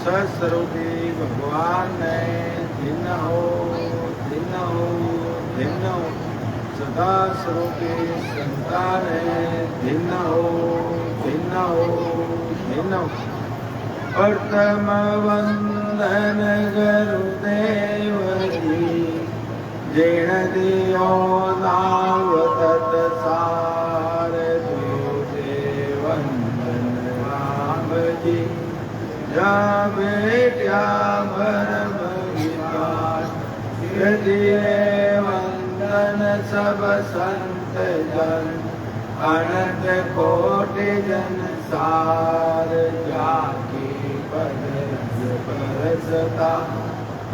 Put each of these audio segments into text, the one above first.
સસ્વરૂપી ભગવાનને ધીન હો ધીન હો ધીન હો સદા સ્વરૂપી સંતાને ધીન હો ધીન હો ધીન હો પ્રથમ વંદન ગુરુદેવજી જેણ દિયો નાવ તત્સાર દે વંદન રામજી जा बेट्या भरम विकास दिए वंदन सब संत जन अनंत कोटि जन सार जाकी पद परसता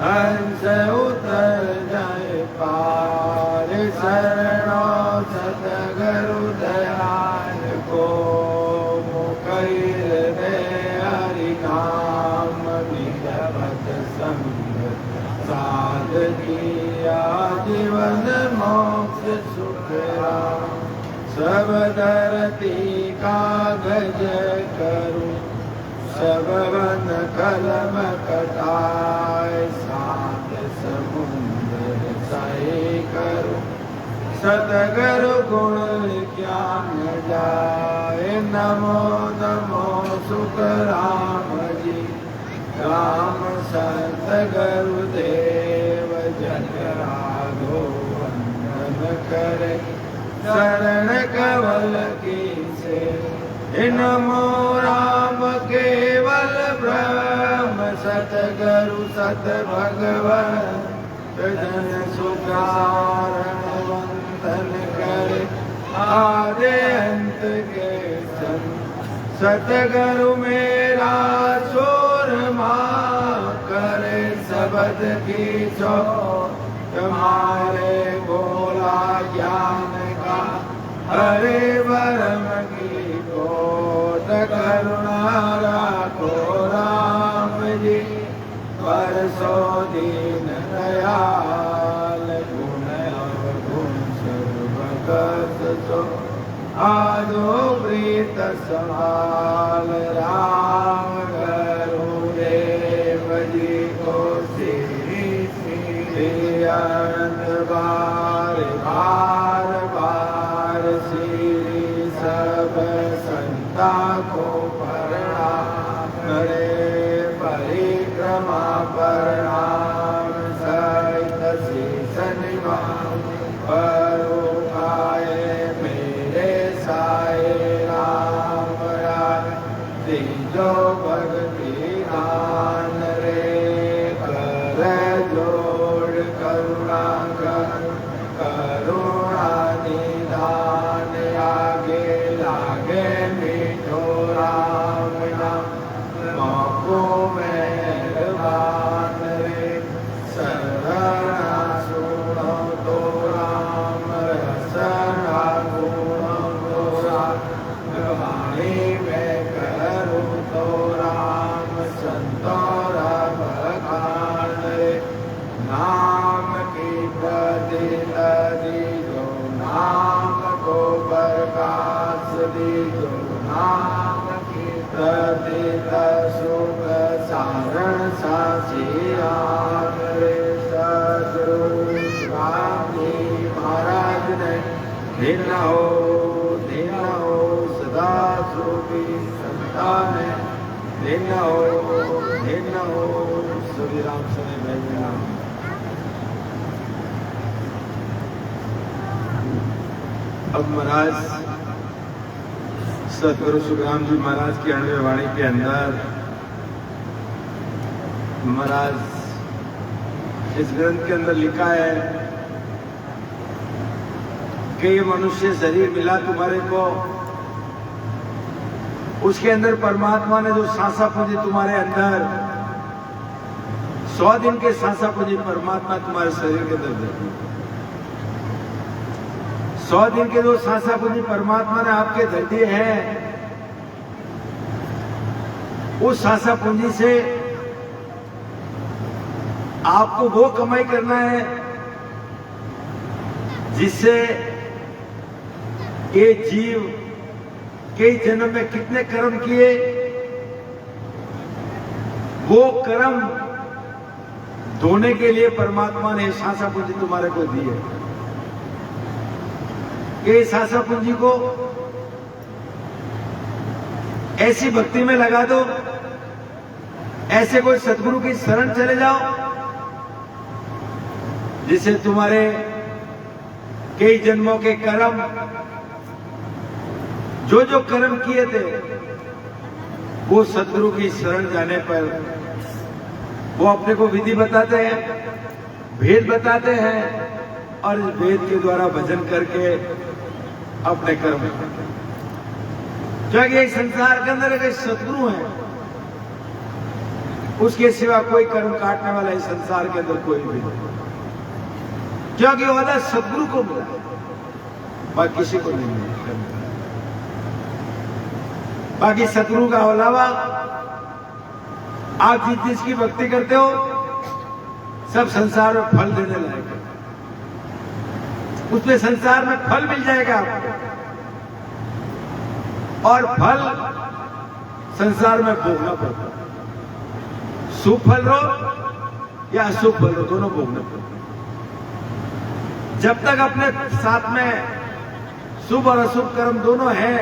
हंस उतर जय पार शरणो सतगुरु दयाल को मुकैर दे नाम विदवत संग साध किया जीवन मोक्ष सुख राम सब धरती कागज करूं सब वन कलम कटाए सात समुद्र सही करूं सतगुरु गुण ज्ञान जाए नमो नमो सुख राम जी राम संत गुरुदेव जन राघो वंदन करे शरण कवल की से नमो राम केवल ब्रह्म सतगुरु सत भगवन जन सुखारण वंदन करे आदि अंत के सन सतगुरु मेरा शोरमा करे शब्द की सो तुम्हारे बोला ज्ञान का हरे वरम की कोट करुणा राखो राम जी परसो दीन दयाल गुण अवगुण सर्वगत सो आदो प्रीत सवाल राम गुरुदेव जी को श्री अनंत बार बार बार श्री सब संता को प्रणाम करे परिक्रमा प्रणाम सहित शीश निवास परोखाए मेरे साए राम राय तीजो भक्ति दान रे कर जोड़ करुणा कर करुणा निधान आगे लागे मीठो राम नाम मौको मेहरबान रे शरणा सुनो तो राम रसना गुणो तो राम वाणी में करूँ तो राम संतोरा बखान रे नाम की प्रतिष्ठा दीजो नाम को प्रकाश दीजो नाम की प्रतिष्ठा सुख सारण साची आन रे सद्गुरु राम जी महाराज ने धीन हो सदा सुखी संतान धीन हो श्री राम समय बैठना। अब महाराज सतगुरु सुखराम जी महाराज की 98 वाणी के अंदर महाराज इस ग्रंथ के अंदर लिखा है कि ये मनुष्य शरीर मिला तुम्हारे को, उसके अंदर परमात्मा ने जो सांसा पूजी तुम्हारे अंदर 100 दिन के सांसा पूजी परमात्मा तुम्हारे शरीर के अंदर दे 100 दिन के जो सांसा पूजी परमात्मा ने आपके दे दिए हैं, उस सांसा पूंजी से आपको वो कमाई करना है जिससे ये जीव कई जन्म में कितने कर्म किए वो कर्म धोने के लिए परमात्मा ने सांसा पूंजी तुम्हारे को दी है कि सांसा पूंजी को ऐसी भक्ति में लगा दो, ऐसे कोई सदगुरु की शरण चले जाओ जिसे तुम्हारे कई जन्मों के कर्म, जो जो कर्म किए थे, वो सदगुरु की शरण जाने पर वो अपने को विधि बताते हैं, भेद बताते हैं और इस भेद के द्वारा भजन करके अपने कर्म करते हैं। क्योंकि इस संसार के अंदर एक सदगुरु है, उसके सिवा कोई कर्म काटने वाला इस संसार के अंदर कोई भी नहीं, क्योंकि वो वादा सदगुरु को मिला, बाकी किसी को नहीं मिला। बाकी सदगुरु का अलावा आप जिस जिसकी भक्ति करते हो सब संसार में फल देने लायक है, उसमें संसार में फल मिल जाएगा आपको, और फल संसार में भोगना पड़ता है। शुभ फल लो या अशुभ फल लो, दोनों भोगना पड़ता है। जब तक अपने साथ में शुभ और अशुभ कर्म दोनों है,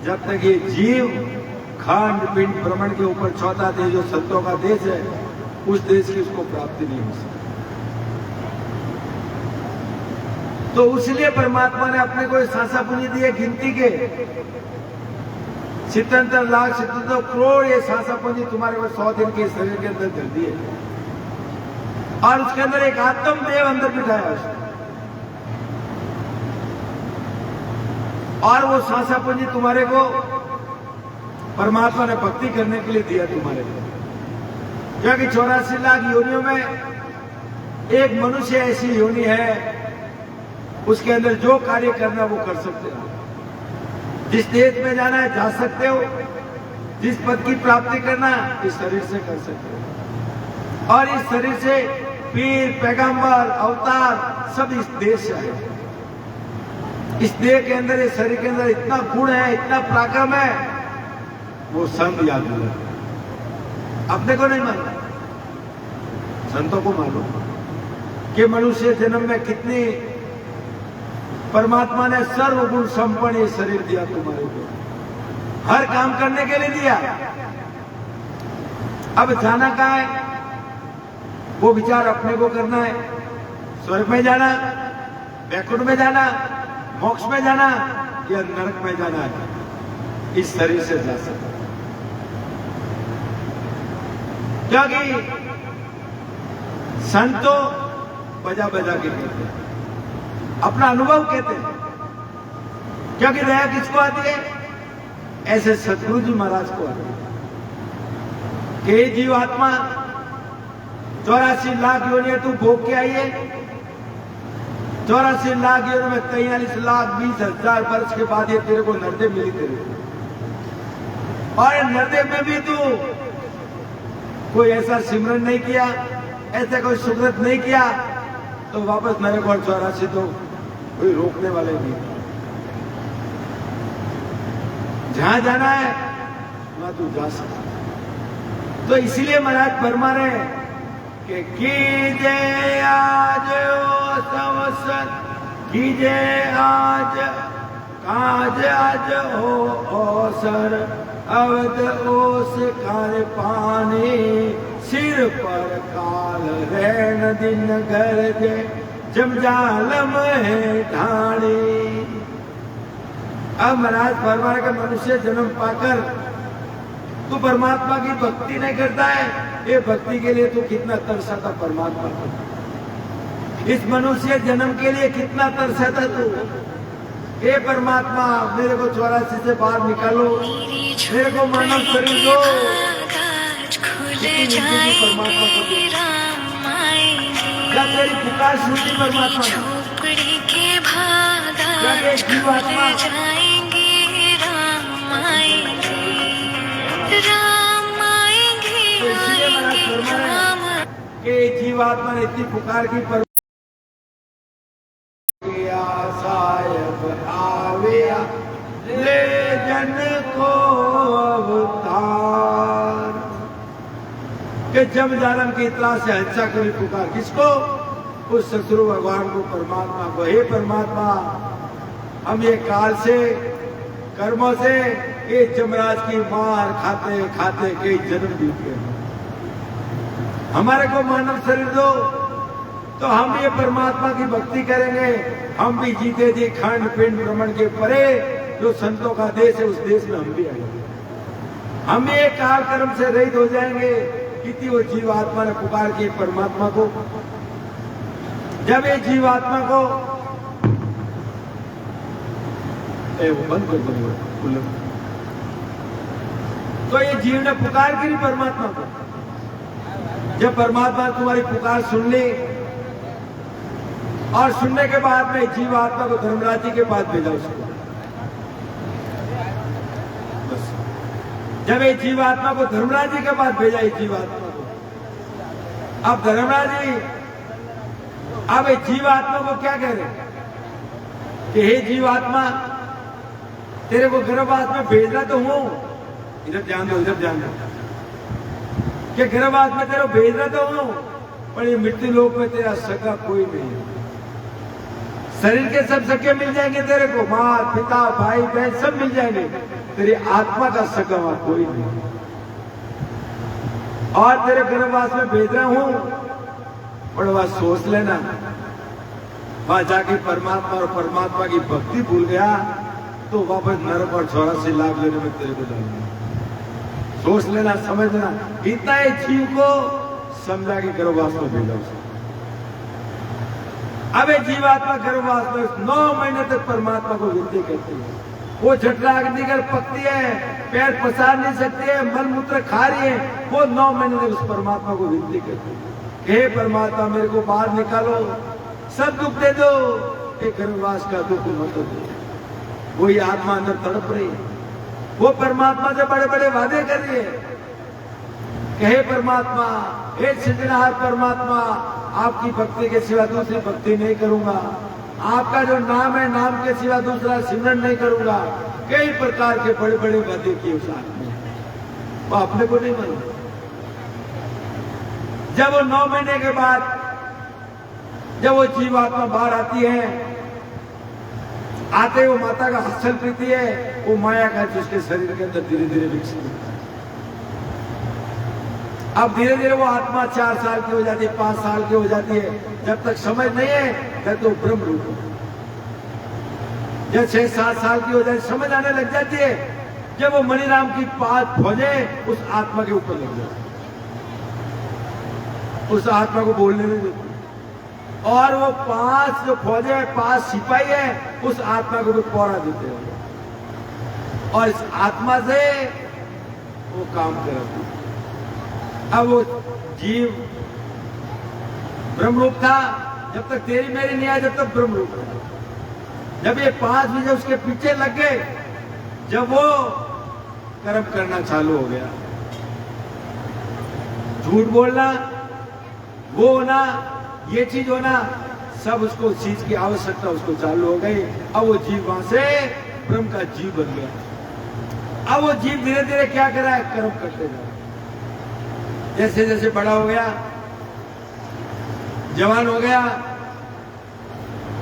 जब तक ये जीव खंड पिंड भ्रमण के ऊपर चौथा देश जो संतों का देश है, उस देश की उसको प्राप्ति नहीं हो सकती। तो इसलिए परमात्मा ने अपने को सांसा पूंजी दी है गिनती के 77 लाख 77 करोड़ ये सांसा पूंजी तुम्हारे को 100 दिन के शरीर के अंदर धर दी है, और उसके अंदर एक आत्म देव अंदर बिठाया उसने, और वो सांसा पूंजी तुम्हारे को परमात्मा ने भक्ति करने के लिए दिया तुम्हारे को। क्योंकि 84 लाख योनियों में एक मनुष्य ऐसी योनि है, उसके अंदर जो कार्य करना वो कर सकते हो, जिस देश में जाना है जा सकते हो, जिस पद की प्राप्ति करना इस शरीर से कर सकते हो, और इस शरीर से पीर पैगंबर अवतार सब इस देश से आए। इस देह के अंदर, इस शरीर के अंदर इतना गुण है, इतना पराक्रम है, वो संत याद नहीं, अपने को नहीं मालूम, संतों को मालूम कि मनुष्य जन्म में कितनी परमात्मा ने सर्वगुण संपन्न ये शरीर दिया तुम्हारे को, हर काम करने के लिए दिया। अब जाना कहाँ है, वो विचार अपने को करना है। स्वर्ग में जाना, वैकुंठ में जाना, मोक्ष में जाना या नरक में जाना है, इस शरीर से जा सकते। क्योंकि संतो बजा बजा के कहते हैं, अपना अनुभव कहते हैं। क्योंकि दया किसको आती है? ऐसे सतगुरु जी महाराज को आती है कि जीवात्मा 84 लाख योनियां तू भोग के आई है, 84 लाख योनियों में 43 लाख 20 हजार वर्ष के बाद ये तेरे को नरदेव मिली तेरे को, और नरदेव में भी तू कोई ऐसा सिमरन नहीं किया, ऐसा कोई सुकृत नहीं किया, तो वापस मेरे को 84 तो कोई रोकने वाले नहीं। जहां जाना है वहां तू जा सकता। तो इसीलिए महाराज फरमा रहे कि कीजे आज ओ संवत्सर, कीजे आज काज आज हो अवसर, अवध ओस कार पानी, सिर पर काल रैन दिन गरजे, जमजालम है ढाणी। अब महाराज फरमा के मनुष्य जन्म पाकर तू परमात्मा की भक्ति नहीं करता है, ये भक्ति के लिए तू कितना तरसा था परमात्मा को, इस मनुष्य जन्म के लिए कितना तरसा था तू। हे परमात्मा मेरे को 84 से बाहर निकालो, मेरे को मानव शरीर दो। परमात्मा को क्या तेरी पुकार सुनती परमात्मा जीवात्मा के जीवात्मा ने इतनी पुकार की पर सायब आविया ले जन को अवतार। कि जब जानम की इतना से अच्छा करी पुकार किसको? उस शत्रु भगवान को, परमात्मा को। हे परमात्मा, हम ये काल से, कर्मों से, ये जमराज की मार खाते खाते कई जन्म बीत गए। हमारे को मानव शरीर दो तो हम ये परमात्मा की भक्ति करेंगे। हम भी जीते जी खंड पिंड भ्रमण के परे जो संतों का देश है, उस देश में हम भी आएंगे। हम ये काल कर्म से रहित हो जाएंगे। कितनी वो जीवात्मा ने पुकार की परमात्मा को। जब ये जीवात्मा को वो बंद कर दो, तो ये जीव ने पुकार की परमात्मा को। जब परमात्मा तुम्हारी पुकार सुन ली और सुनने के बाद में जीवात्मा को धर्मराज जी के पास भेजा उसको। बस जब ये जीवात्मा को धर्मराज जी के पास भेजा, ये जीवात्मा को, अब धर्मराज जी अब ये जीवात्मा को क्या कह रहे कि हे जीवात्मा, तेरे को गर्भवास में भेजना तो हूं, इधर ध्यान दो, इधर ध्यान दो, कि गर्भवास में तेरे को भेजना तो हूं, पर ये मृत्यु लोक में तेरा सगा कोई नहीं है। शरीर के सब सगे मिल जाएंगे तेरे को, माँ पिता भाई बहन सब मिल जाएंगे, तेरी आत्मा का सगा वहां कोई नहीं है। और तेरे गर्भवास में भेज रहा हूं, पर वह सोच लेना, वहां जाके परमात्मा और परमात्मा की भक्ति भूल गया तो वापस नरक और 84 लाख लेने में तेरे को डालूंगा। सोच लेना, समझना। इतना ही जीव को समझा के गर्भवास में भेजा उसे। अब ये जीवात्मा गर्भवास में 9 महीने तक परमात्मा को विनती करती है। वो जठराग्नि कर पकती है, पैर पसार नहीं सकती है, मल मूत्र खा रही है, वो 9 महीने तक उस परमात्मा को विनती करती है, हे परमात्मा मेरे को बाहर निकालो, सब दुख दे दो, एक गर्भवास का दुख मत दो। वही आत्मा अंदर तड़प रही है। वो परमात्मा से बड़े बड़े वादे कर रही है कि हे परमात्मा, हे सृजनहार परमात्मा, आपकी भक्ति के सिवा दूसरी भक्ति नहीं करूंगा, आपका जो नाम है, नाम के सिवा दूसरा सिमरन नहीं करूंगा। कई प्रकार के बड़े बड़े वादे किए उस आत्मा, वो अपने को नहीं मालूम। जब वो 9 महीने के बाद जब वो जीवात्मा बाहर आती है, आते वो माता का हसल पीती है, वो माया का जिसके शरीर के अंदर धीरे धीरे विकसित होता है। अब धीरे धीरे वो आत्मा 4 साल की हो जाती है, 5 साल की हो जाती है। जब तक समझ नहीं है तब तो ब्रह्म रूप हो। जब 6-7 साल की हो जाती, समझ आने लग जाती है, जब वो मणिराम की 5 फौजें उस आत्मा के ऊपर लग जाती, उस आत्मा को बोलने नहीं देती, और वो 5 जो फौजें, 5 सिपाही है, उस आत्मा को भी पौड़ा देते हैं और इस आत्मा से वो काम कराते। अब वो जीव ब्रह्मरूप था, जब तक तेरी मेरी नहीं आई, जब तक ब्रह्मरूप था। जब ये 5 विजय उसके पीछे लग गए, जब वो कर्म करना चालू हो गया, झूठ बोलना, वो होना, ये चीज होना, सब उसको उस चीज की आवश्यकता उसको चालू हो गई। अब वो जीव वहां से ब्रह्म का जीव बन गया। अब वो जीव धीरे धीरे क्या कर रहा है, कर्म करते जा रहा है। जैसे जैसे बड़ा हो गया, जवान हो गया,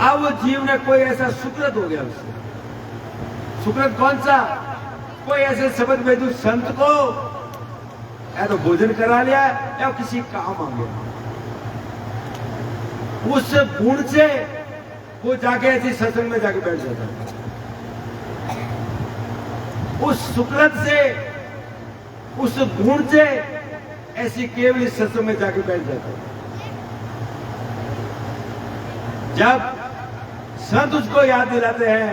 अब वो जीव ने कोई ऐसा सुकृत हो गया उससे। सुकृत कौन सा? कोई ऐसे शब्द वेदु संत को या तो भोजन करा लिया या किसी काम आ गया, उस गुण से वो जाके ऐसी सत्संग में जाके बैठ जाता है। उस सुकृत से, उस गुण से ऐसी केवल इस सत्संग में जाके बैठ जाता है। जब संत उसको याद दिलाते हैं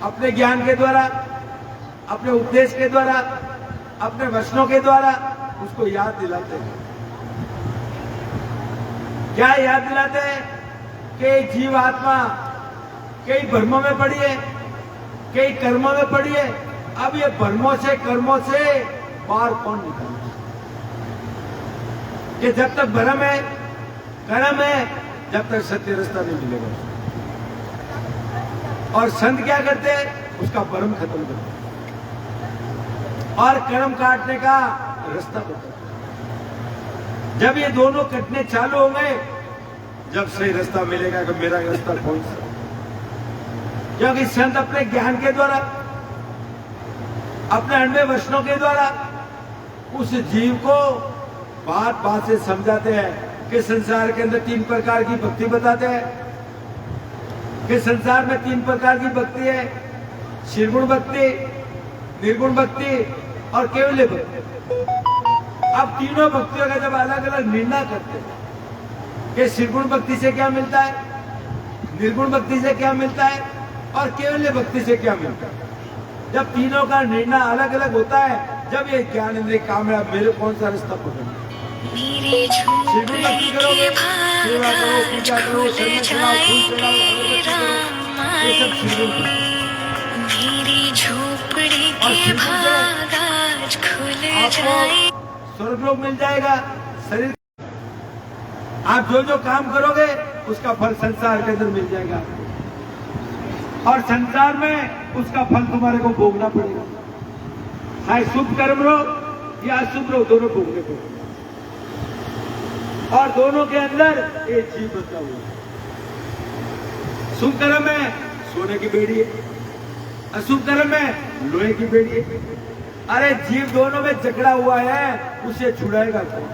अपने ज्ञान के द्वारा, अपने उपदेश के द्वारा, अपने वचनों के द्वारा उसको याद दिलाते हैं। क्या याद दिलाते हैं कि जीवात्मा कई भ्रमों में पड़ी है, कई कर्मों में पड़ी है। अब ये भ्रमों से, कर्मों से बाहर कौन निकाले? कि जब तक भ्रम है, कर्म है, जब तक सत्य रास्ता नहीं मिलेगा। और संत क्या करते हैं? उसका भ्रम खत्म करते हैं और कर्म काटने का रास्ता बताते हैं। जब ये दोनों कटने चालू होंगे, जब सही रास्ता मिलेगा कि मेरा रास्ता कौन सा। क्योंकि संत अपने ज्ञान के द्वारा, अपने अनवे वचनों के द्वारा उस जीव को बात बात से समझाते हैं कि संसार के अंदर 3 प्रकार की भक्ति बताते हैं कि संसार में 3 प्रकार की भक्ति है, निर्गुण भक्ति, निर्गुण भक्ति और केवल भक्ति। अब तीनों भक्तियों का जब अलग अलग निर्णय करते हैं कि निर्गुण भक्ति से क्या मिलता है, निर्गुण भक्ति से क्या मिलता है और केवल भक्ति से क्या मिलता है, जब तीनों का निर्णय अलग अलग होता है, जब ये ज्ञान इंद्रिय कामयाब मेरे कौन सा रास्ता पकड़ना, निर्गुण भक्ति करोगे, सेवा करो, पूजा करो, शरण चढ़ाओ, फूल चढ़ाओ, ये सब निर्गुण भक्ति। आपको स्वर्गलोक मिल जाएगा। शरीर आप जो जो काम करोगे उसका फल संसार के अंदर मिल जाएगा और संसार में उसका फल तुम्हारे को भोगना पड़ेगा। चाहे शुभ कर्म लो या अशुभ लो, दोनों भोगने को, और दोनों के अंदर एक जीव बचा हुआ है। शुभ कर्म में सोने की बेड़ी है, अशुभ कर्म में लोहे की बेड़ी है। अरे जीव दोनों में जकड़ा हुआ है, उसे छुड़ाएगा कौन?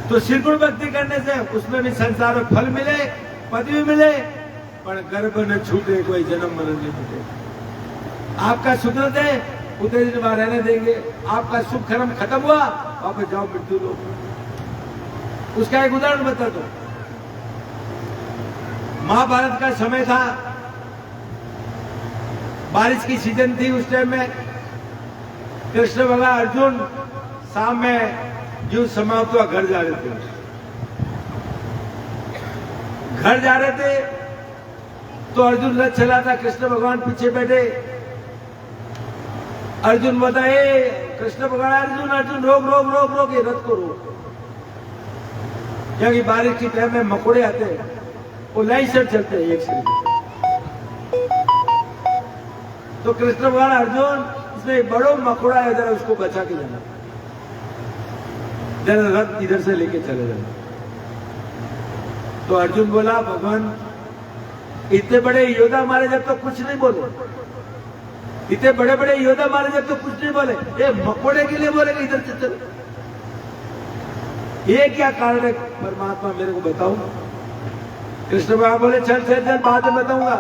तो निर्गुण भक्ति करने से उसमें भी संसार में फल मिले, पदवी मिले, पर गर्भ न छूटे, कोई जन्म मरण नहीं छूटे। आपका सुकृत है, उतने दिन वहां रहने देंगे। आपका शुभ कर्म खत्म हुआ, वापस जाओ मृत्यु लोग। उसका एक उदाहरण बता दो। महाभारत का समय था, बारिश की सीजन थी। उस टाइम में कृष्ण भगवान अर्जुन शाम में युद्ध समाप्त हुआ घर जा रहे थे। घर जा रहे थे तो अर्जुन रथ चला था, कृष्ण भगवान पीछे बैठे। अर्जुन बताए, कृष्ण भगवान अर्जुन अर्जुन रोक रोक रोक रोक, ये रथ को रोक, क्योंकि बारिश के टाइम में मकोड़े आते हैं, वो लाइन से चलते हैं एक से। तो कृष्ण भगवान अर्जुन, इसमें एक बड़ो मकोड़ा है, जरा उसको बचा के जाना, जरा रथ इधर से लेके चले जाना। तो अर्जुन बोला, भगवान इतने बड़े योद्धा मारे जब तो कुछ नहीं बोले, इतने बड़े बड़े योद्धा मारे जब तो कुछ नहीं बोले, ये मकोड़े के लिए बोले इधर से चलो। ये क्या कारण है परमात्मा, मेरे को बताओ। कृष्ण भगवान बोले, चल चल चल, बाद में बताऊंगा।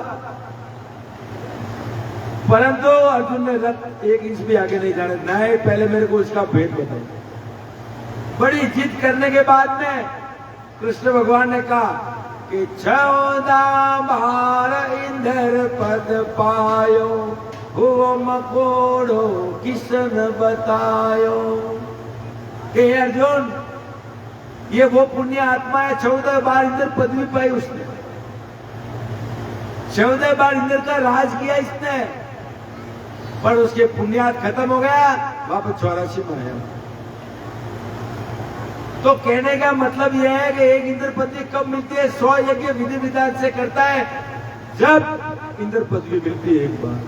परंतु अर्जुन ने रथ 1 इंच भी आगे नहीं जाने, नहीं पहले मेरे को उसका भेद बताओ। बड़ी जिद करने के बाद में कृष्ण भगवान ने कहा कि 14 बार इंद्र पद पायो, वो मकोड़ो किसन बतायो। हे अर्जुन, ये वो पुण्य आत्मा है, 14 बार इंद्र पदवी पाई उसने, 14 बार इंद्र का राज किया इसने, पर उसके पुण्यात खत्म हो गया, वापस 84 में आया। तो कहने का मतलब यह है कि एक इंद्र पदवी कब मिलती है? 100 यज्ञ विधि विधान से करता है, जब इंद्र पदवी मिलती है एक बार।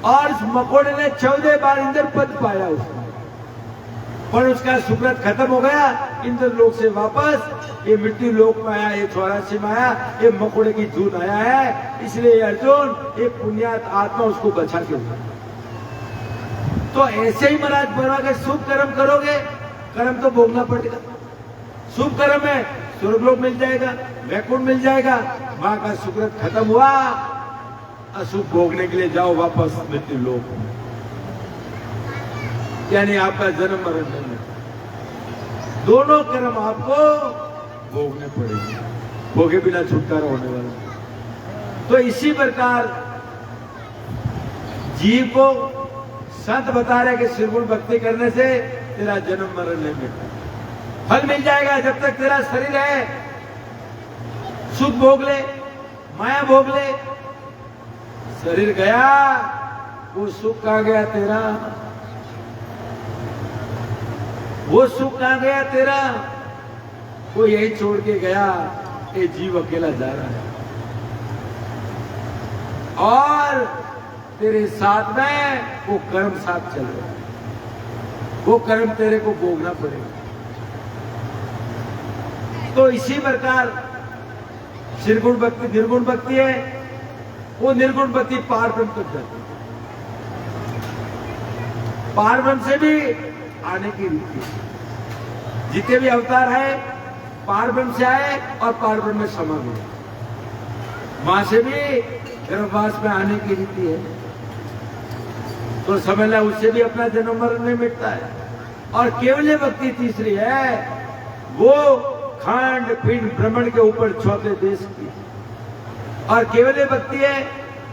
और इस मकोड़े ने 14 बार इंद्र पद पाया उसने, पर उसका सुकृत खत्म हो गया। इंद्र लोक से वापस ये मृत्यु लोक में आया, ये 84 में आया, ये मकोड़े की जून आया है। इसलिए अर्जुन, ये पुण्यात आत्मा उसको बचा के हुआ। तो ऐसे ही महाराज बोला कि शुभ कर्म करोगे, कर्म तो भोगना पड़ेगा। शुभ कर्म में स्वर्गलोक मिल जाएगा, वैकुंठ मिल जाएगा, वहां का सुकृत खत्म हुआ, अशुभ भोगने के लिए जाओ वापस मृत्यु लोक में, यानी आपका जन्म मरण नहीं है। दोनों कर्म आपको भोगने पड़ेंगे, भोगे बिना छुटकारा होने वाला। तो इसी प्रकार जीव को संत बता रहे कि निर्गुण भक्ति करने से तेरा जन्म मरण नहीं मिलता, फल मिल जाएगा। जब तक तेरा शरीर है, सुख भोग ले, माया भोग ले, शरीर गया, वो सुख कहां गया तेरा, वो सुख कहां गया तेरा, वो यही छोड़ के गया। ये जीव अकेला जा रहा है और तेरे साथ में वो कर्म साथ चल रहा है। वो कर्म तेरे को भोगना पड़ेगा। तो इसी प्रकार निर्गुण भक्ति निर्गुण भक्ति है, वो निर्गुण भक्ति पार ब्रह्म तक जाती है। पार ब्रह्म से भी आने की रीति है। जितने भी अवतार है पार ब्रह्म से आए और पार ब्रह्म में समा गए। वहां से भी गर्भवास में आने की रीति है। तो समझना उससे भी अपना जन्म मरण नहीं मिटता है। और केवल भक्ति तीसरी है, वो खंड पिंड भ्रमण के ऊपर चौथे देश की। और केवल भक्ति है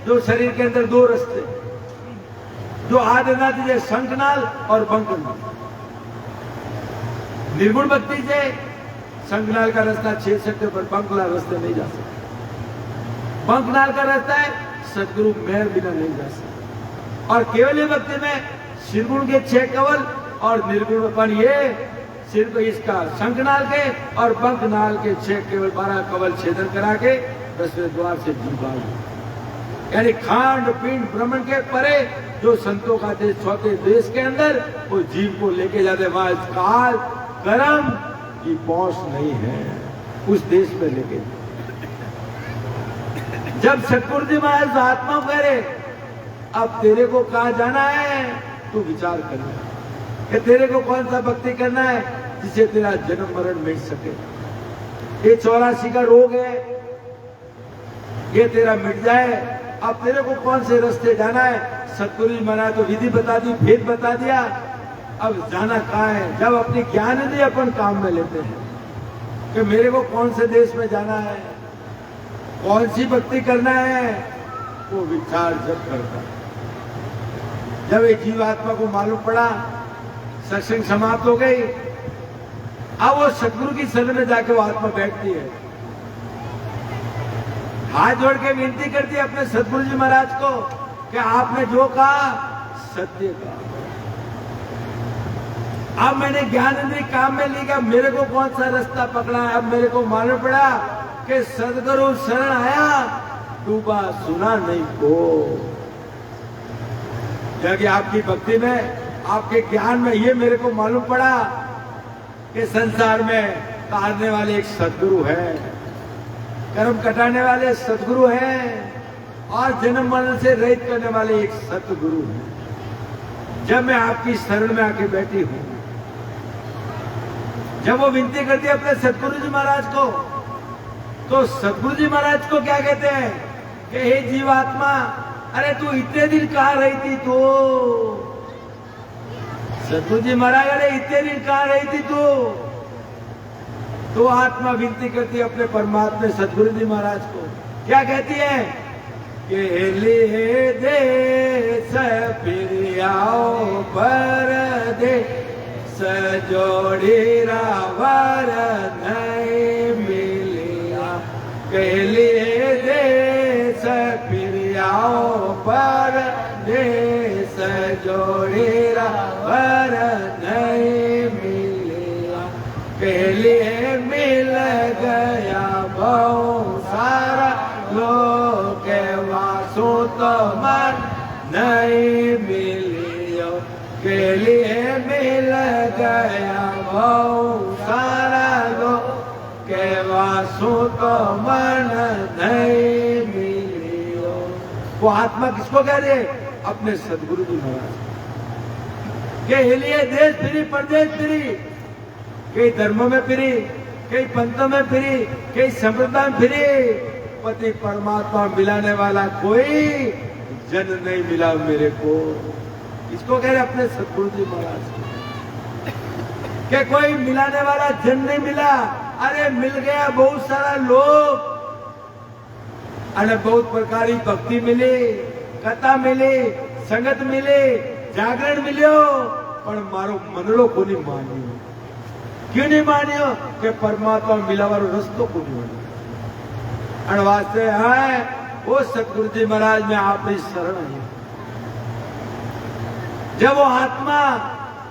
जो शरीर के अंदर दो रास्ते, जो आदिनाथ है शंखनाल और बंकनाल। निर्गुण भक्ति से शंखनाल का रास्ता 6 सकते पर बंकनाल रास्ते नहीं जा सकते। बंकनाल का रास्ता है सदगुरु मेहर बिना नहीं जा सकते। और केवल भक्ति में निर्गुण के 6 कवल और निर्गुण ये सिर को इसका शंखनाल के और बंकनाल के 6 केवल 12 कवल छेदन करा के 10वें द्वार से जीव आ गई। यानी खांड पिंड भ्रमण के परे जो संतों का देश चौथे देश के अंदर वो जीव को लेके जाते, वहां काल कर्म की पहुंच नहीं है, उस देश में लेके। जब सतगुरु जी महाराज आत्मा करे अब तेरे को कहां जाना है, तू विचार करना कि तेरे को कौन सा भक्ति करना है जिसे तेरा जन्म मरण मिट सके। ये 84 का रोग है, ये तेरा मिट जाए। अब तेरे को कौन से रास्ते जाना है, सतगुरु जी महाराज तो विधि बता दी, भेद बता दिया। अब जाना कहाँ है, जब अपनी ज्ञान नहीं अपन काम में लेते हैं कि मेरे को कौन से देश में जाना है, कौन सी भक्ति करना है, वो विचार जब करता है। जब एक जीवात्मा को मालूम पड़ा सत्संग समाप्त हो गई, अब वो सतगुरु की शरण में जाके वो आत्मा बैठती है, हाथ जोड़ के विनती करती है अपने सतगुरु जी महाराज को कि आपने जो कहा सत्य कहा। अब मैंने ज्ञान इंद्रिय काम में ली, मेरे को कौन सा रास्ता पकड़ा है। अब मेरे को मालूम पड़ा कि सदगुरु शरण आया डूबा सुना नहीं को। क्योंकि आपकी भक्ति में आपके ज्ञान में ये मेरे को मालूम पड़ा कि संसार में तारने वाले एक सदगुरु है, कर्म कटाने वाले सदगुरु हैं और जन्म मरण से रहित करने वाले एक सतगुरु हैं। जब मैं आपकी शरण में आके बैठी हूं, जब वो विनती करती है अपने सतगुरु जी महाराज को, तो सतगुरु जी महाराज को क्या कहते हैं कि हे जीवात्मा, अरे तू इतने दिन कहाँ रही थी? तो सतगुरु जी महाराज, अरे इतने दिन कहाँ रही थी तू? तो आत्मा विनती करती है अपने परमात्मा सतगुरु जी महाराज को, क्या कहती है कि लिए देश फिर आओ परदेस जोड़ी रावर नहीं मिलिया। के लिए देश फिर आओ परदेस जोड़ी रावर नहीं मिलिया। के लिए मिल गया बहुत सारा लोग वासु तो मन नहीं मिलियो। के लिए मिल गया बहुत सारा लोग के वासु तो मन नहीं मिलियो। वो आत्मा किसको कह रहे? अपने सदगुरु जी महाराज के लिए देश फिरी परदेश फिरी, कई धर्मों में फिरी, कई पंथों में फिरी, कई संप्रदाय में फिरी, पति परमात्मा मिलाने वाला कोई जन नहीं मिला मेरे को। इसको कह रहे अपने सतगुरु जी महाराज के कोई मिलाने वाला जन नहीं मिला। अरे मिल गया बहुत सारा लोग, अरे बहुत प्रकार की भक्ति मिली, कथा मिली, संगत मिली, जागरण मिलो, पर मारो मनड़ो को नहीं मानियो। क्यों नहीं मानियो? कि परमात्मा मिला वालो रस्तो को नहीं मानियो। अणवास्ते है वो सतगुरु जी महाराज में आपकी शरण है। जब वो आत्मा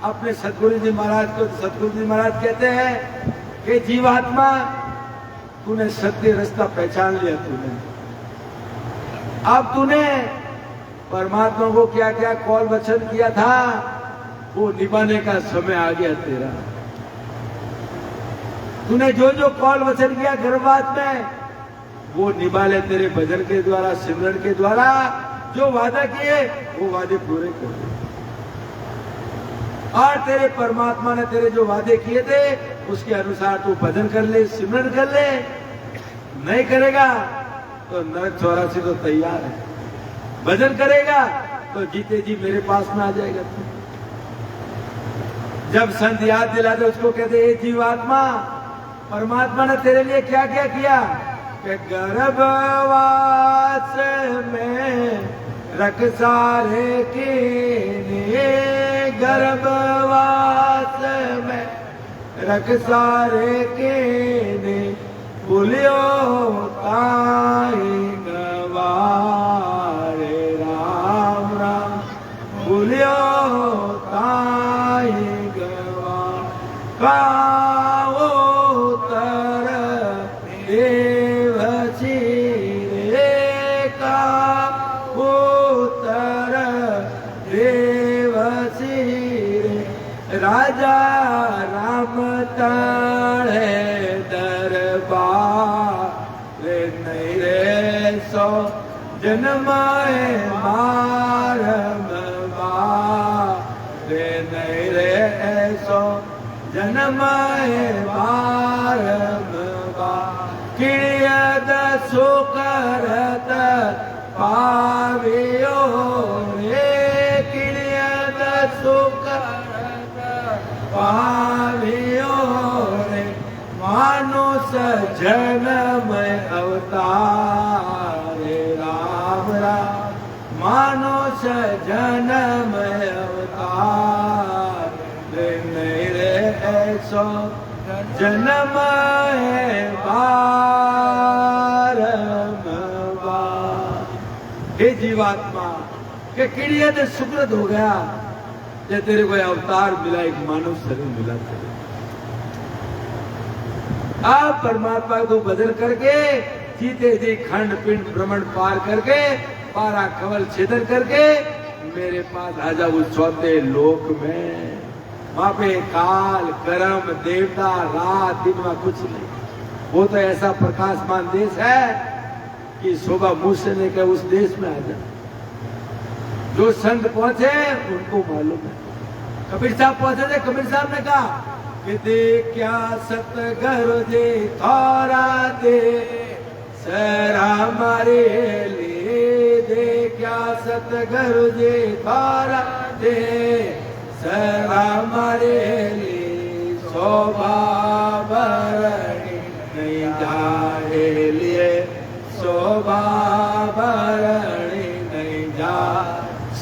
अपने सतगुरु जी महाराज को, सतगुरु जी महाराज कहते हैं कि जीवात्मा तूने सत्य रास्ता पहचान लिया, तूने अब तूने परमात्मा को क्या क्या कौल वचन किया था वो निभाने का समय आ गया तेरा। तूने जो जो कौल वचन किया गर्भवास में, वो निभा ले तेरे भजन के द्वारा, सिमरन के द्वारा। जो वादा किए वो वादे पूरे कर दे। और तेरे परमात्मा ने तेरे जो वादे किए थे उसके अनुसार तू भजन कर ले, सिमरन कर ले। नहीं करेगा तो नरक 84 तो तैयार है। भजन करेगा तो जीते जी मेरे पास में आ जाएगा। जब संत याद दिलाते उसको कहते हे जीवात्मा, परमात्मा ने तेरे लिए क्या क्या किया कि गर्भवास में रख सारे कीने, गर्भवास में रख सारे कीने, बोलियो ताई गवारे राम राम, बोलियो ताई गवा काओ तर देव चीरे का उतर देव चीरे, राजा राम ताड़े दरबार नहीं रे सो जन्माए मारम रे नहीं रे सो जन्माए मारम किड़ियद सुकरत पावियो रे, किड़ियद सुकरत पावियो रे, मानुष जन्म अवतार राम राम, मानुष जन्म अवतार नहीं रे ऐसो जन्म हे जीवात्मा के किड़िया ने सुकृत हो गया जे तेरे को अवतार मिला, एक मानव शरीर मिला तेरे। आप परमात्मा को बदल करके जीते जी खंड पिंड भ्रमण पार करके, पारा कवल छेदन करके मेरे पास आ जाओ उस चौथे लोक में। वहां पे काल कर्म देवता रात दिन में कुछ नहीं, वो तो ऐसा प्रकाशमान देश है कि शोभा मुंह से नहीं कहे उस देश में आ जा। जो संत पहुंचे उनको मालूम है। कबीर साहब पहुंचे थे, कबीर साहब ने कहा कि दे क्या सतगुरु जी थोड़ा दे सरा मारे लिए, दे क्या सतगुरु जी थोड़ा दे सरा मारे लिए, शोभा भरणी नहीं जाए लिए, शोभा भरणी नहीं जा,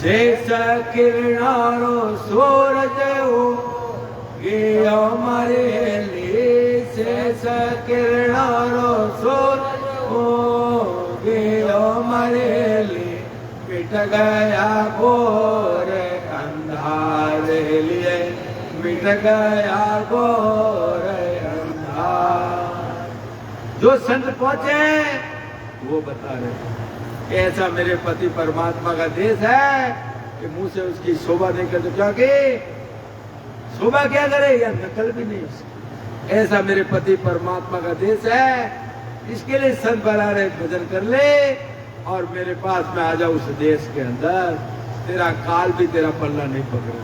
शेष किरणारो सूरज हो गियो मारे लिए, शेष किरणारो सूरज हो गियो मारे लिए, मिट गया घोर अंधारे लिए, मिट गया घोर अंधार। जो संत पहुंचे वो बता रहे कि ऐसा मेरे पति परमात्मा का देश है कि मुंह से उसकी शोभा नहीं करते, क्योंकि शोभा क्या करे या नकल भी नहीं उसकी। ऐसा मेरे पति परमात्मा का देश है, इसके लिए संत बना रहे भजन कर ले और मेरे पास में आ जाओ उस देश के अंदर, तेरा काल भी तेरा पल्ला नहीं पकड़े।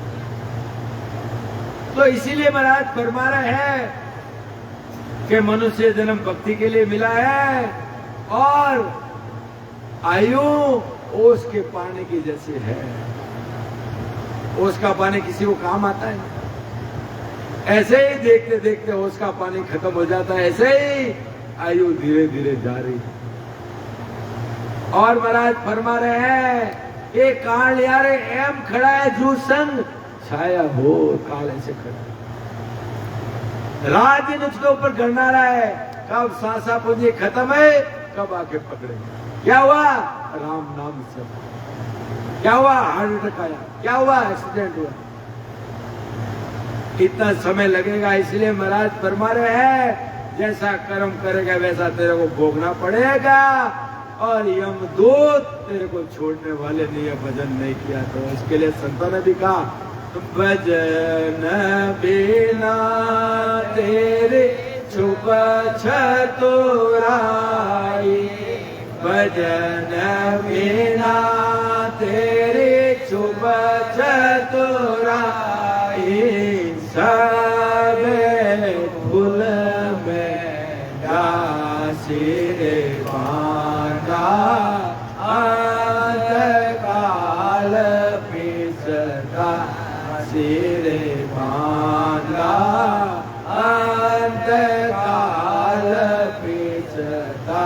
तो इसीलिए महाराज फरमा रहे हैं कि मनुष्य जन्म भक्ति के लिए मिला है और आयु ओस के पानी की जैसे है। ओस का पानी किसी को काम आता है, ऐसे ही देखते देखते ओस का पानी खत्म हो जाता है, ऐसे ही आयु धीरे धीरे जा रही। और महाराज फरमा रहे हैं ये काल यारे एम खड़ा है जू संग छाया हो, काल ऐसे खड़ा रात दिन उसके ऊपर गड़ना रहा है, कब सांसा पूंजी खत्म है, कब आके पकड़ेंगे। क्या हुआ? राम नाम से। क्या हुआ? हार्ट अटैक आया। क्या हुआ? एक्सीडेंट हुआ। कितना समय लगेगा, इसलिए महाराज फरमा रहे हैं जैसा कर्म करेगा वैसा तेरे को भोगना पड़ेगा, और यमदूत तेरे को छोड़ने वाले नहीं है, भजन नहीं किया तो। इसके लिए संतों ने भी कहा भजन बिना तेरे छुप चतुराई, भजन बिना तेरे छुप चतुराई, सब फूल में दासिर बांधा, अंधकाल पिसता सिर बांधा, अंधकाल पिसता।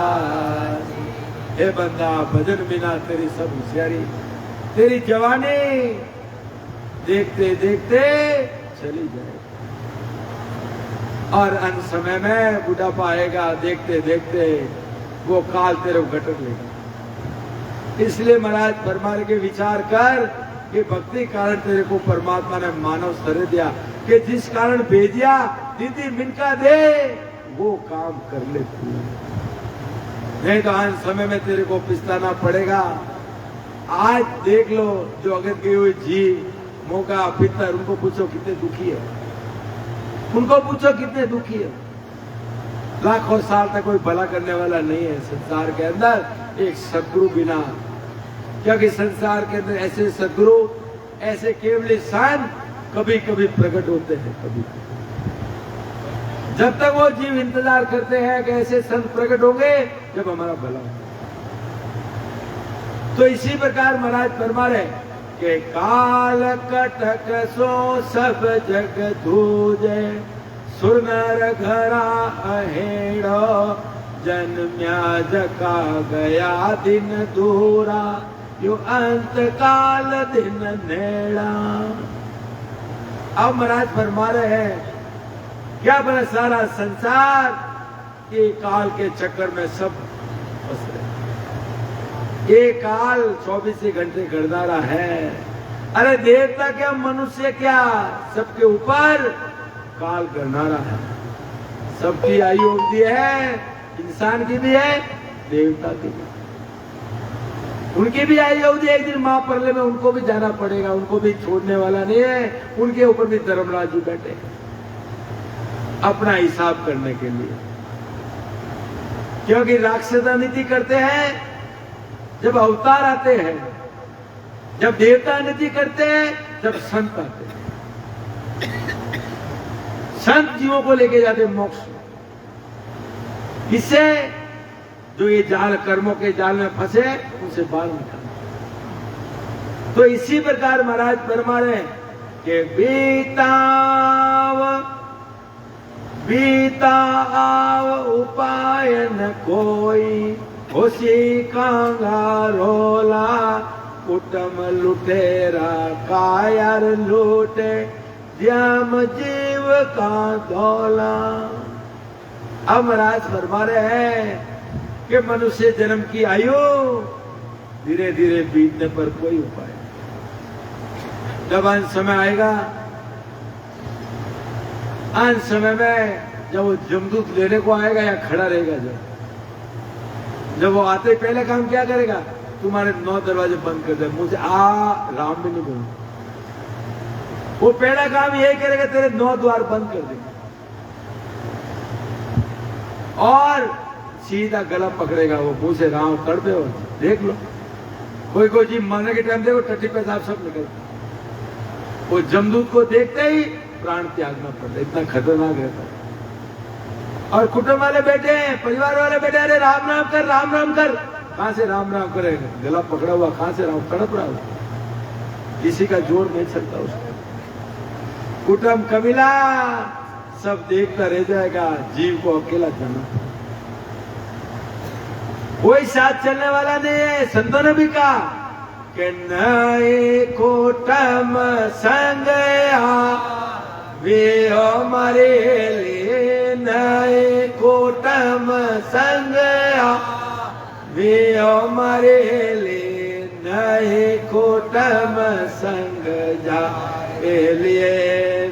हे बंदा, भजन बिना तेरी सब होशियारी, तेरी जवानी देखते देखते चली जाए और अंत समय में बुढ़ापा आएगा, देखते देखते वो काल तेरे को गटर लेगा। इसलिए महाराज फरमा के विचार कर कि भक्ति कारण तेरे को परमात्मा ने मानव शरीर दिया, कि जिस कारण भेजिया दीदी मिनका दे वो काम कर ले तू, नहीं तो आज समय में तेरे को पिछताना पड़ेगा। आज देख लो जो अगर गई हुई जी मौका पितर, उनको पूछो कितने दुखी है, उनको पूछो कितने दुखी है। लाखों साल तक कोई भला करने वाला नहीं है संसार के अंदर एक सदगुरु बिना, क्योंकि संसार के अंदर ऐसे सदगुरु, ऐसे केवल संत कभी कभी प्रकट होते हैं, कभी जब तक वो जीव इंतजार करते हैं कि ऐसे संत प्रकट होंगे जब हमारा भला हो। तो इसी प्रकार महाराज फरमा रहे कि काल कटक सो सब जग धूजे, सुर नर घरा अहेड़ो, जन्म्या जका गया दिन दूरा, यो अंत काल दिन नेड़ा। अब महाराज फरमा रहे हैं क्या बड़ा सारा संसार ये काल के चक्कर में सब फंस रहे। ये काल 24 घंटे गड़दारा है। अरे देवता क्या मनुष्य क्या, सबके ऊपर काल गड़नारा है। सबकी आयु होती है, इंसान की भी है, देवता की भी, उनकी भी आयु होती है। एक दिन महाप्रलय में उनको भी जाना पड़ेगा, उनको भी छोड़ने वाला नहीं है। उनके ऊपर भी धर्मराज जी बैठे अपना हिसाब करने के लिए, क्योंकि राक्षस नीति करते हैं जब अवतार आते हैं, जब देवता नीति करते हैं, जब संत आते हैं। संत जीवों को लेके जाते मोक्ष, इससे जो ये जाल कर्मों के जाल में फंसे उनसे बाहर निकाल। तो इसी प्रकार महाराज फरमा रहे कि बीता आव उपाय न कोई, खुशी कांगारोला, कुटम लुटेरा कायर लूटे, जम जीव का दौला। अब महाराज फरमा रहे हैं कि मनुष्य जन्म की आयु धीरे धीरे बीतने पर कोई उपाय, जब अंत समय आएगा, अंत समय में जब वो जमदूत लेने को आएगा या खड़ा रहेगा, जब वो आते पहले काम क्या करेगा, तुम्हारे 9 दरवाजे बंद कर दे, मुझे राम भी नहीं बोलूं। वो पहला काम यही करेगा, तेरे 9 द्वार बंद कर देगा और सीधा गला पकड़ेगा, वो मुंह से राम तड़पे हो। देख लो कोई कोई जी मरने के टाइम देखो टट्टी पेशाब सब निकलता, वो जमदूत को देखते ही प्राण त्यागना पड़ता, इतना खतरनाक रहता है। और कुटुंब वाले बैठे हैं, परिवार वाले बैठे, अरे राम राम कर, राम राम कर। कहां से राम राम करेगा, गला पकड़ा हुआ, कहां से राम, तड़प रहा हुआ, किसी का जोर नहीं चलता उसको। कुटुंब कबीला सब देखता रह जाएगा, जीव को अकेला जाना, कोई साथ चलने वाला नहीं है। संतों ने भी कहा कि नए कुटुंब संग वे हमारे लिए, नए कुटुंब संग वे हमारे लिए, नए कुटुंब संग जा लिए,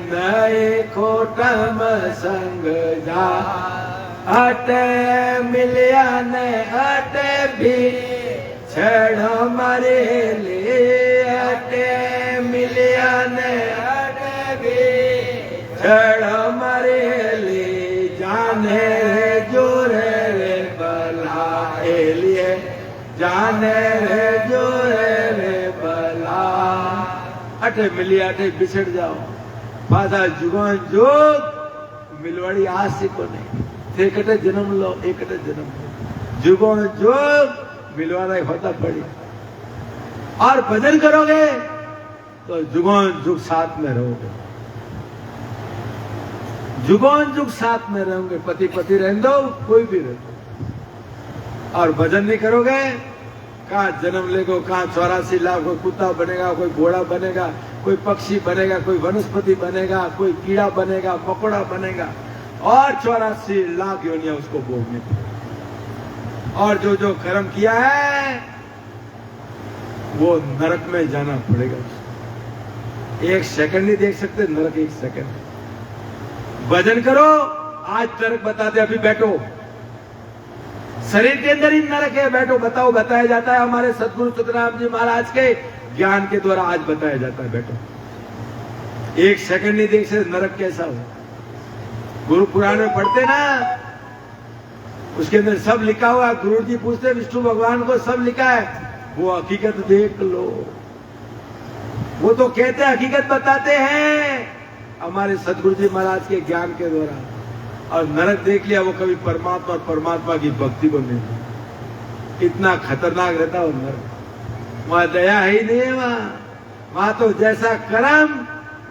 नए कुटुंब संग जा। अटे मिलिया ने अटे भी छड़ हमारे लिए, अटे मिलिया ने अटके जड़ मरेली जाने रे जो रे बला एलिए जाने रे जो रे बला अटे मिली अटे बिछड़ जाओ पासा जुगों जोग मिलवाड़ी आसी को नहीं थे कटे जन्म लो एक जन्म लो जुगों जोग मिलवाना होता पड़ी और भजन करोगे तो जुगों जुग साथ में रहोगे जुगों जुग साथ में रहोगे पति पति रहने दो कोई भी रह दो और भजन नहीं करोगे कहाँ जन्म लेगो कहाँ 84 लाख कोई कुत्ता बनेगा कोई घोड़ा बनेगा कोई पक्षी बनेगा कोई वनस्पति बनेगा कोई कीड़ा बनेगा मकोड़ा बनेगा और 84 लाख योनियां उसको भोगने और जो जो कर्म किया है वो नरक में जाना पड़ेगा एक सेकंड नहीं देख सकते नरक एक सेकंड भजन करो आज नरक बताते अभी बैठो शरीर के अंदर ही नरक है बैठो बताओ बताया जाता है हमारे सदगुरु सतनाम जी महाराज के ज्ञान के द्वारा आज बताया जाता है बैठो एक सेकंड नहीं देख सकते नरक कैसा हो गुरु पुराण में पढ़ते ना उसके अंदर सब लिखा हुआ गुरु जी पूछते विष्णु भगवान को सब लिखा है वो हकीकत देख लो वो तो कहते हकीकत बताते हैं हमारे सदगुरु जी महाराज के ज्ञान के द्वारा और नरक देख लिया वो कभी परमात्मा और परमात्मा की भक्ति को नहीं इतना खतरनाक रहता वो नरक वहां दया ही नहीं है वहां तो जैसा कर्म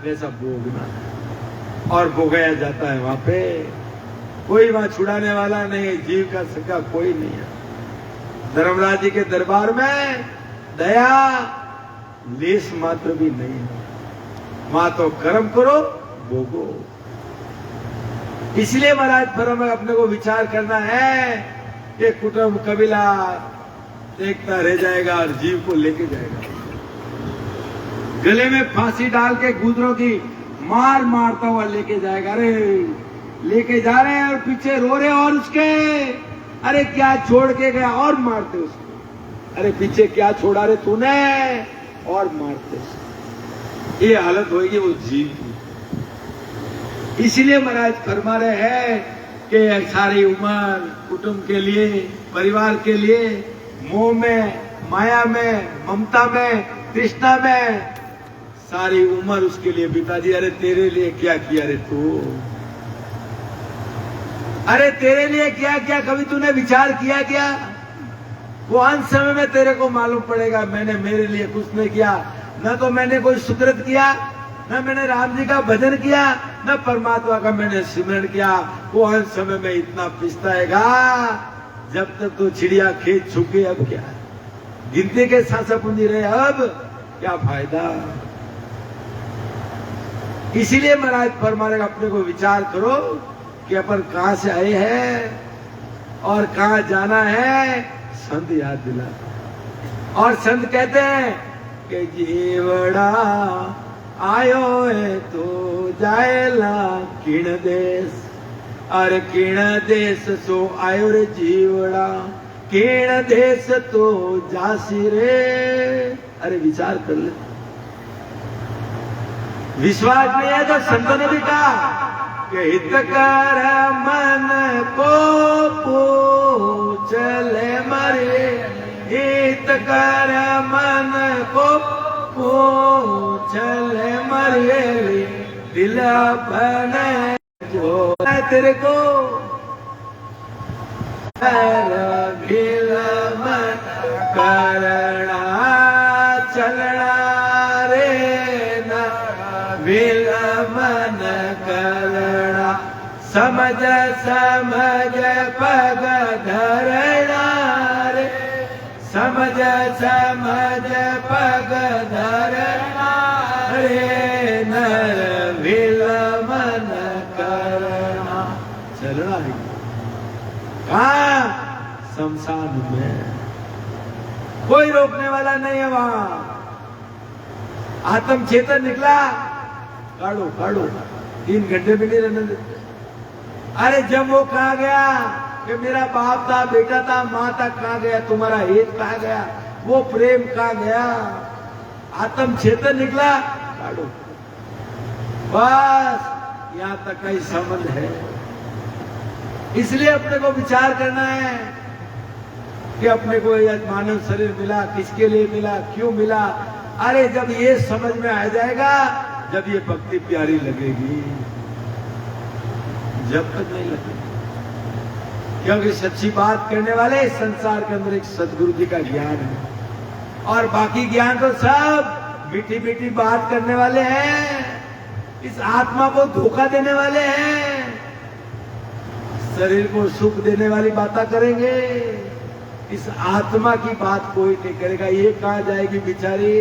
वैसा भोगना और भोगाया जाता है वहां पे कोई वहां छुड़ाने वाला नहीं जीव का सका कोई नहीं है धर्मराज जी के दरबार में दया लेस मात्र भी नहीं है वहां तो कर्म करो भोगो इसलिए महाराज परम अपने को विचार करना है कि कुटुंब कबीला एकता रह जाएगा और जीव को लेके जाएगा गले में फांसी डाल के गुजरों की मार मारता हुआ लेके जाएगा अरे लेके जा रहे हैं और पीछे रो रहे और उसके अरे क्या छोड़ के गया और मारते उसको अरे पीछे क्या छोड़ा रे तूने और मारते उसको ये हालत होगी वो जीव की इसीलिए महाराज फरमा रहे हैं कि सारी उम्र कुटुंब के लिए परिवार के लिए मोह में माया में ममता में तृष्णा में सारी उम्र उसके लिए बिता दी अरे तेरे लिए क्या किया रे तू अरे तेरे लिए क्या किया कभी तूने विचार किया क्या वो अंत समय में तेरे को मालूम पड़ेगा मैंने मेरे लिए कुछ नहीं किया न तो मैंने कोई सुकृत किया न मैंने राम जी का भजन किया न परमात्मा का मैंने स्मरण किया वो अंत समय में इतना पिछताएगा जब तक तो चिड़िया खेत छुके अब क्या गिनती के सांसा पूंजी रहे अब क्या फायदा इसीलिए महाराज फरमा रहे अपने को विचार करो कि अपन कहां से आए हैं और कहां जाना है संत याद दिला और संत कहते हैं कि जीवड़ा आयो है तो जाएला किण देश अरे किण देश सो आयो रे जीवड़ा किण देश तो जासी रे अरे विचार कर ले विश्वास नहीं है तो संतों ने भी कहा कि हित कर मन को पूछले मरे हित कर मन को पूछले मरे दिल बने जो तेरे को दिल मन करना चलना रे न दिल मन करना समझ समझ पग धरना रे समझ समझ पग धरना रे नर विल मन करना चलना है कहाँ शमशान में कोई रोकने वाला नहीं है वहां आत्म चेतन निकला काढ़ो काढ़ो 3 घंटे भी नहीं रहने देते अरे जब वो कहा गया कि मेरा बाप था बेटा था माँ तक कहा गया तुम्हारा हित कहा गया वो प्रेम कहा गया आत्म चेतन निकला काटो। बस यहां तक का ही संबंध है। इसलिए अपने को विचार करना है कि अपने को यह मानव शरीर मिला, किसके लिए मिला, क्यों मिला। अरे जब ये समझ में आ जाएगा, जब ये भक्ति प्यारी लगेगी, जब तक नहीं लगेगी। क्योंकि सच्ची बात करने वाले इस संसार के अंदर एक सदगुरु जी का ज्ञान है, और बाकी ज्ञान तो सब मीठी मीठी बात करने वाले हैं, इस आत्मा को धोखा देने वाले हैं, शरीर को सुख देने वाली बातें करेंगे, इस आत्मा की बात कोई नहीं करेगा। ये कहां जाएगी बेचारी,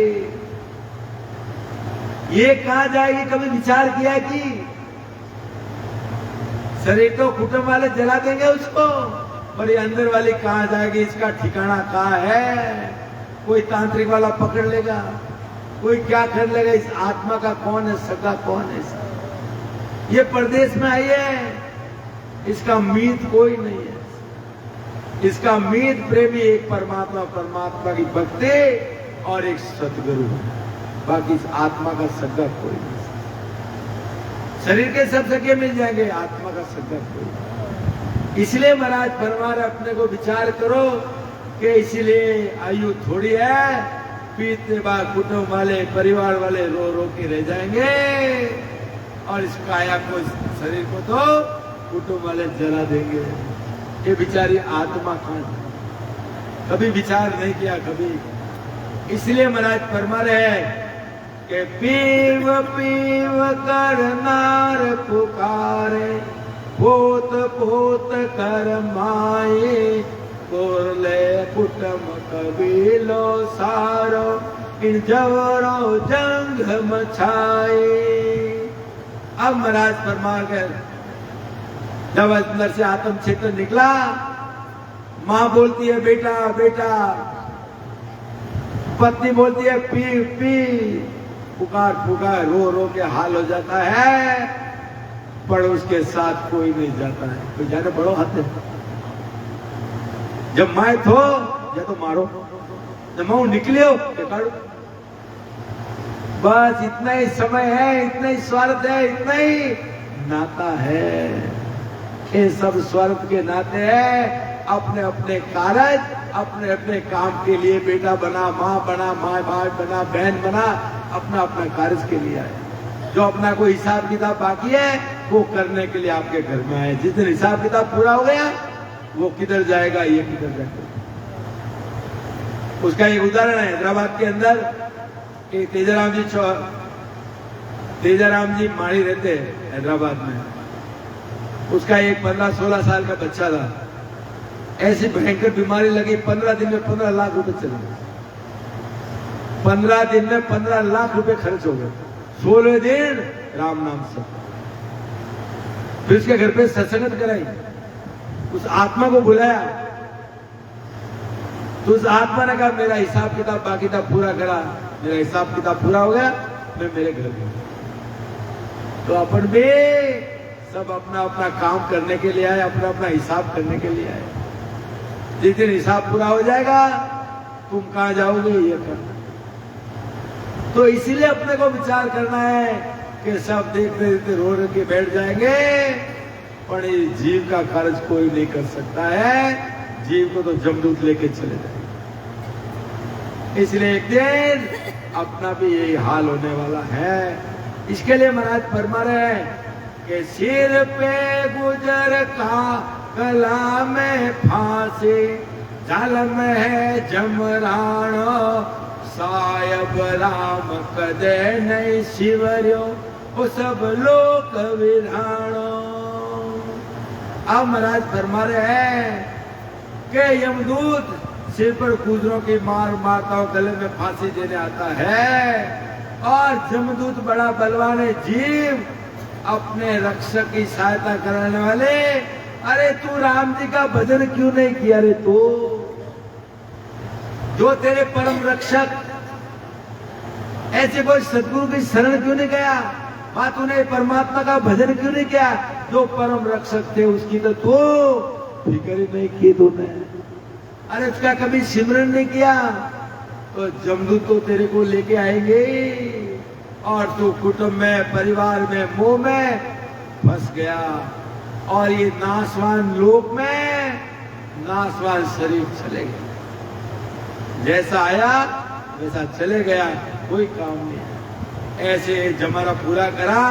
ये कहां जाएगी, कभी विचार किया कि शरीर तो कुटुंब वाले जला देंगे उसको, पर ये अंदर वाली कहां जाएगी, इसका ठिकाना कहां है। कोई तांत्रिक वाला पकड़ लेगा, कोई क्या कर लेगा, इस आत्मा का कौन है सगा, कौन है इसका। ये परदेश में आई है, इसका मीत कोई नहीं है, इसका मीत प्रेमी एक परमात्मा, परमात्मा की भक्ति और एक सतगुरु, बाकी इस आत्मा का सगा कोई नहीं। शरीर के सब सगे मिल जाएंगे, आत्मा का सगा कोई नहीं। इसलिए महाराज फरमा रहे अपने को विचार करो कि इसलिए आयु थोड़ी है, पीते बाद कुटुंब वाले, परिवार वाले रो रो के रह जाएंगे, और इस काया को, शरीर को तो कुटुंब वाले जला देंगे। ये बेचारी आत्मा कहां, कभी विचार नहीं किया कभी। इसलिए महाराज फरमा रहे हैं कि पीव पीव कर नार पुकारे, पोत पोत कर माए, कोरले कुटुम कबीलो सारो, इन जवरो जंग मचाए। अब महाराज फरमा गए, जब अंदर से आत्म क्षेत्र निकला, मां बोलती है बेटा बेटा, पत्नी बोलती है पी पी, पुकार पुकार रो रो के हाल हो जाता है, पर उसके साथ कोई नहीं जाता है। कोई जाने बड़ो हाथ है, जब माए थो या तो मारो, जब मां निकले हो तो काटो। बस इतना ही समय है, इतना ही स्वार्थ है, इतना ही नाता है। ये सब स्वार्थ के नाते हैं, अपने अपने कार्य, अपने अपने काम के लिए बेटा बना, माँ बना, माँ भाई बना, बहन बना, अपना अपना कार्य के लिए आए। जो अपना कोई हिसाब किताब बाकी है वो करने के लिए आपके घर में आए। जिस दिन हिसाब किताब पूरा हो गया, वो किधर जाएगा, ये किधर जाएगा। उसका एक उदाहरण है, हैदराबाद के अंदर एक तेजाराम जी माड़ी रहते हैं हैदराबाद में। उसका एक 15-16 साल का बच्चा था, ऐसी भयंकर बीमारी लगी, 15 दिन में 15 लाख रुपए चले गए। 15 दिन में 15 लाख रुपए खर्च हो गए। 16 दिन राम नाम से। फिर उसके घर पे सत्संग कराई, उस आत्मा को बुलाया, तो उस आत्मा ने कहा मेरा हिसाब किताब बाकी था पूरा करा, मेरा हिसाब किताब पूरा हो गया, मैं मेरे घर गया। तो अपन भी सब अपना अपना काम करने के लिए आए, अपना अपना हिसाब करने के लिए आए। जिस दिन हिसाब पूरा हो जाएगा, तुम कहां जाओगे ये करना। तो इसीलिए अपने को विचार करना है कि सब देखते देखते रो रो के बैठ जाएंगे, पर जीव का कर्ज कोई नहीं कर सकता है। जीव को तो जमदूत लेके चले जाएंगे। इसलिए एक दिन अपना भी यही हाल होने वाला है। इसके लिए महाराज फरमा रहे हैं कि सिर पे गुजर का गला में फांसी, जल में है जमराणो, सायब राम कदे नहीं शिवर्यो, वो सब लोक विराणो। अब महाराज फरमा रहे हैं कि यमदूत सिर पर गुजरों की मार मारता हो, गले में फांसी देने आता है, और जमदूत बड़ा बलवान है जीव, अपने रक्षक की सहायता कराने वाले। अरे तू राम जी का भजन क्यों नहीं किया रे तू, जो तेरे परम रक्षक, ऐसे कोई सदगुरु की शरण क्यों नहीं गया, वहां तूने परमात्मा का भजन क्यों नहीं किया, जो परम रक्षक थे उसकी तो तू फिक्र ही नहीं की तूने। अरे उसका कभी सिमरन नहीं किया, तो जमदूत तो तेरे को लेके आएंगे, और तू कुटुंब में, परिवार में, मोह में फंस गया और ये नाशवान लोक में नाशवान शरीर चले गए। जैसा आया वैसा चले गया, कोई काम नहीं। ऐसे जमाना पूरा करा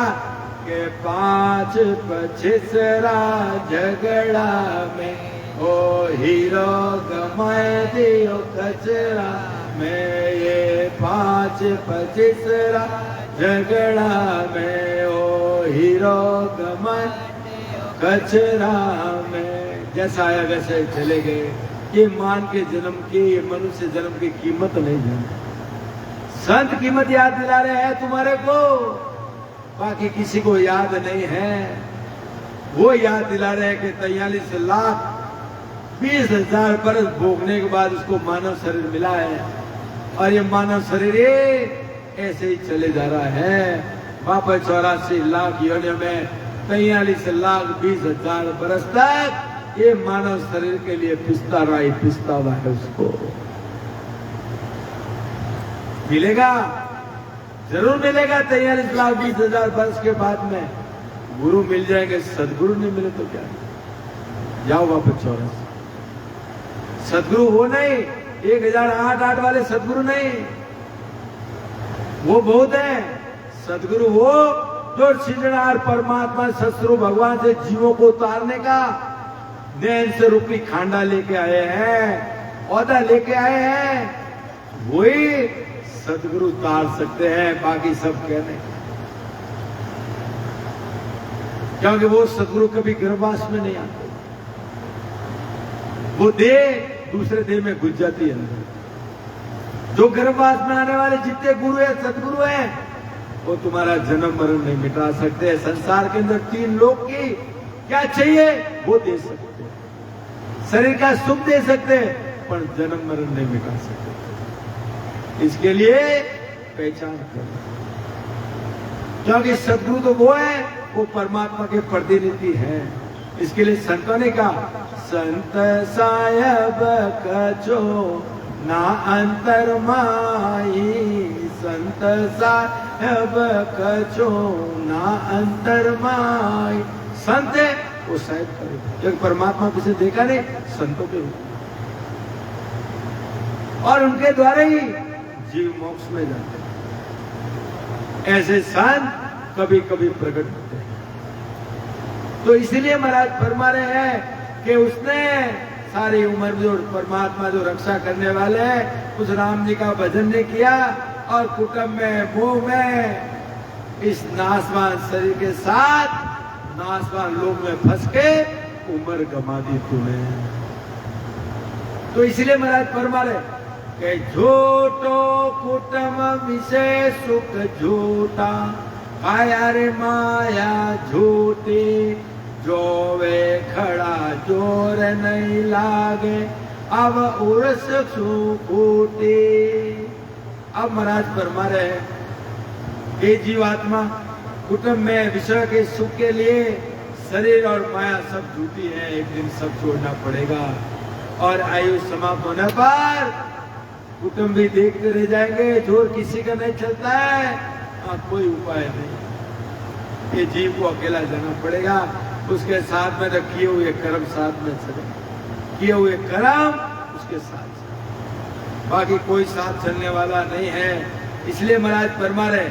कि 5 पछिसरा झगड़ा में ओ हीरो गमाए दियो कचरा में। ये 5 पछिसरा झगड़ा में ओ हीरो गमाए कचरा में। जैसा आया वैसे चले गए। ये मान के जन्म की, ये मनुष्य जन्म की कीमत नहीं जानते। संत कीमत याद दिला रहे हैं तुम्हारे को, बाकी किसी को याद नहीं है। वो याद दिला रहे हैं कि 43 लाख 20 हजार बरस भोगने के बाद उसको मानव शरीर मिला है और ये मानव शरीर ऐसे ही चले जा रहा है। वापस 84 लाख योनियों में 43 लाख 20 हजार बरस तक ये मानव शरीर के लिए पिसता हुआ है। उसको मिलेगा, जरूर मिलेगा। 43 लाख 20 हजार वर्ष के बाद में गुरु मिल जाएंगे। सदगुरु नहीं मिले तो क्या, जाओ वापस 84। सदगुरु वो नहीं, 1008 वाले सदगुरु नहीं, वो बहुत है। सदगुरु वो जो सृजनहार परमात्मा सतगुरु भगवान से जीवों को उतारने का नैन से रूपी खांडा लेके आए हैं, औदा लेके आए हैं। वही सदगुरु उतार सकते हैं, बाकी सब कहने। क्योंकि वो सदगुरु कभी गर्भवास में नहीं आते। वो देह दूसरे देह में घुस जाती है। जो गर्भवास में आने वाले जितने गुरु है, सदगुरु हैं, वो तुम्हारा जन्म मरण नहीं मिटा सकते। संसार के अंदर 3 लोक की क्या चाहिए वो दे सकते, शरीर का सुख दे सकते, पर जन्म मरण नहीं मिटा सकते। इसके लिए पहचान करो, क्योंकि सदगुरु तो वो है, वो परमात्मा के प्रतिनिधि हैं। इसके लिए संतों ने कहा, संत साहेब कछो ना अंतर माई, संत साहेब कछो ना अंतर माई। संत है वो साहेब करे, क्योंकि परमात्मा किसे देखा नहीं, संतों के रूप और उनके द्वारा ही जीव मोक्ष में जाते हैं। ऐसे संत कभी कभी प्रकट होते हैं। तो इसलिए महाराज फरमा रहे हैं कि उसने सारी उम्र जो परमात्मा जो रक्षा करने वाले हैं, उस राम जी का भजन नहीं किया और कुटुंब में, मोह में, इस नाशवान शरीर के साथ नाशवान लोग में फंस के उम्र गमा दी तूने। तो इसलिए महाराज फरमा रहे कि झूठो कुटुंब विषय सुख झूठा, आया रे माया झूठी, जो वे खड़ा जोर नहीं लागे, अब उर्स फूटी। अब महाराज फरमा रहे ये जीवात्मा कुटुंब में विषय के सुख के लिए शरीर और माया सब झूठी है, एक दिन सब छोड़ना पड़ेगा। और आयु समाप्त होने पर कुटुंब भी देखते रह जाएंगे, जोर किसी का नहीं चलता है, कोई उपाय नहीं। ये जीव को अकेला जाना पड़ेगा, उसके साथ में किए हुए कर्म साथ में चले, किए हुए कर्म उसके साथ, बाकी कोई साथ चलने वाला नहीं है। इसलिए महाराज फरमा रहे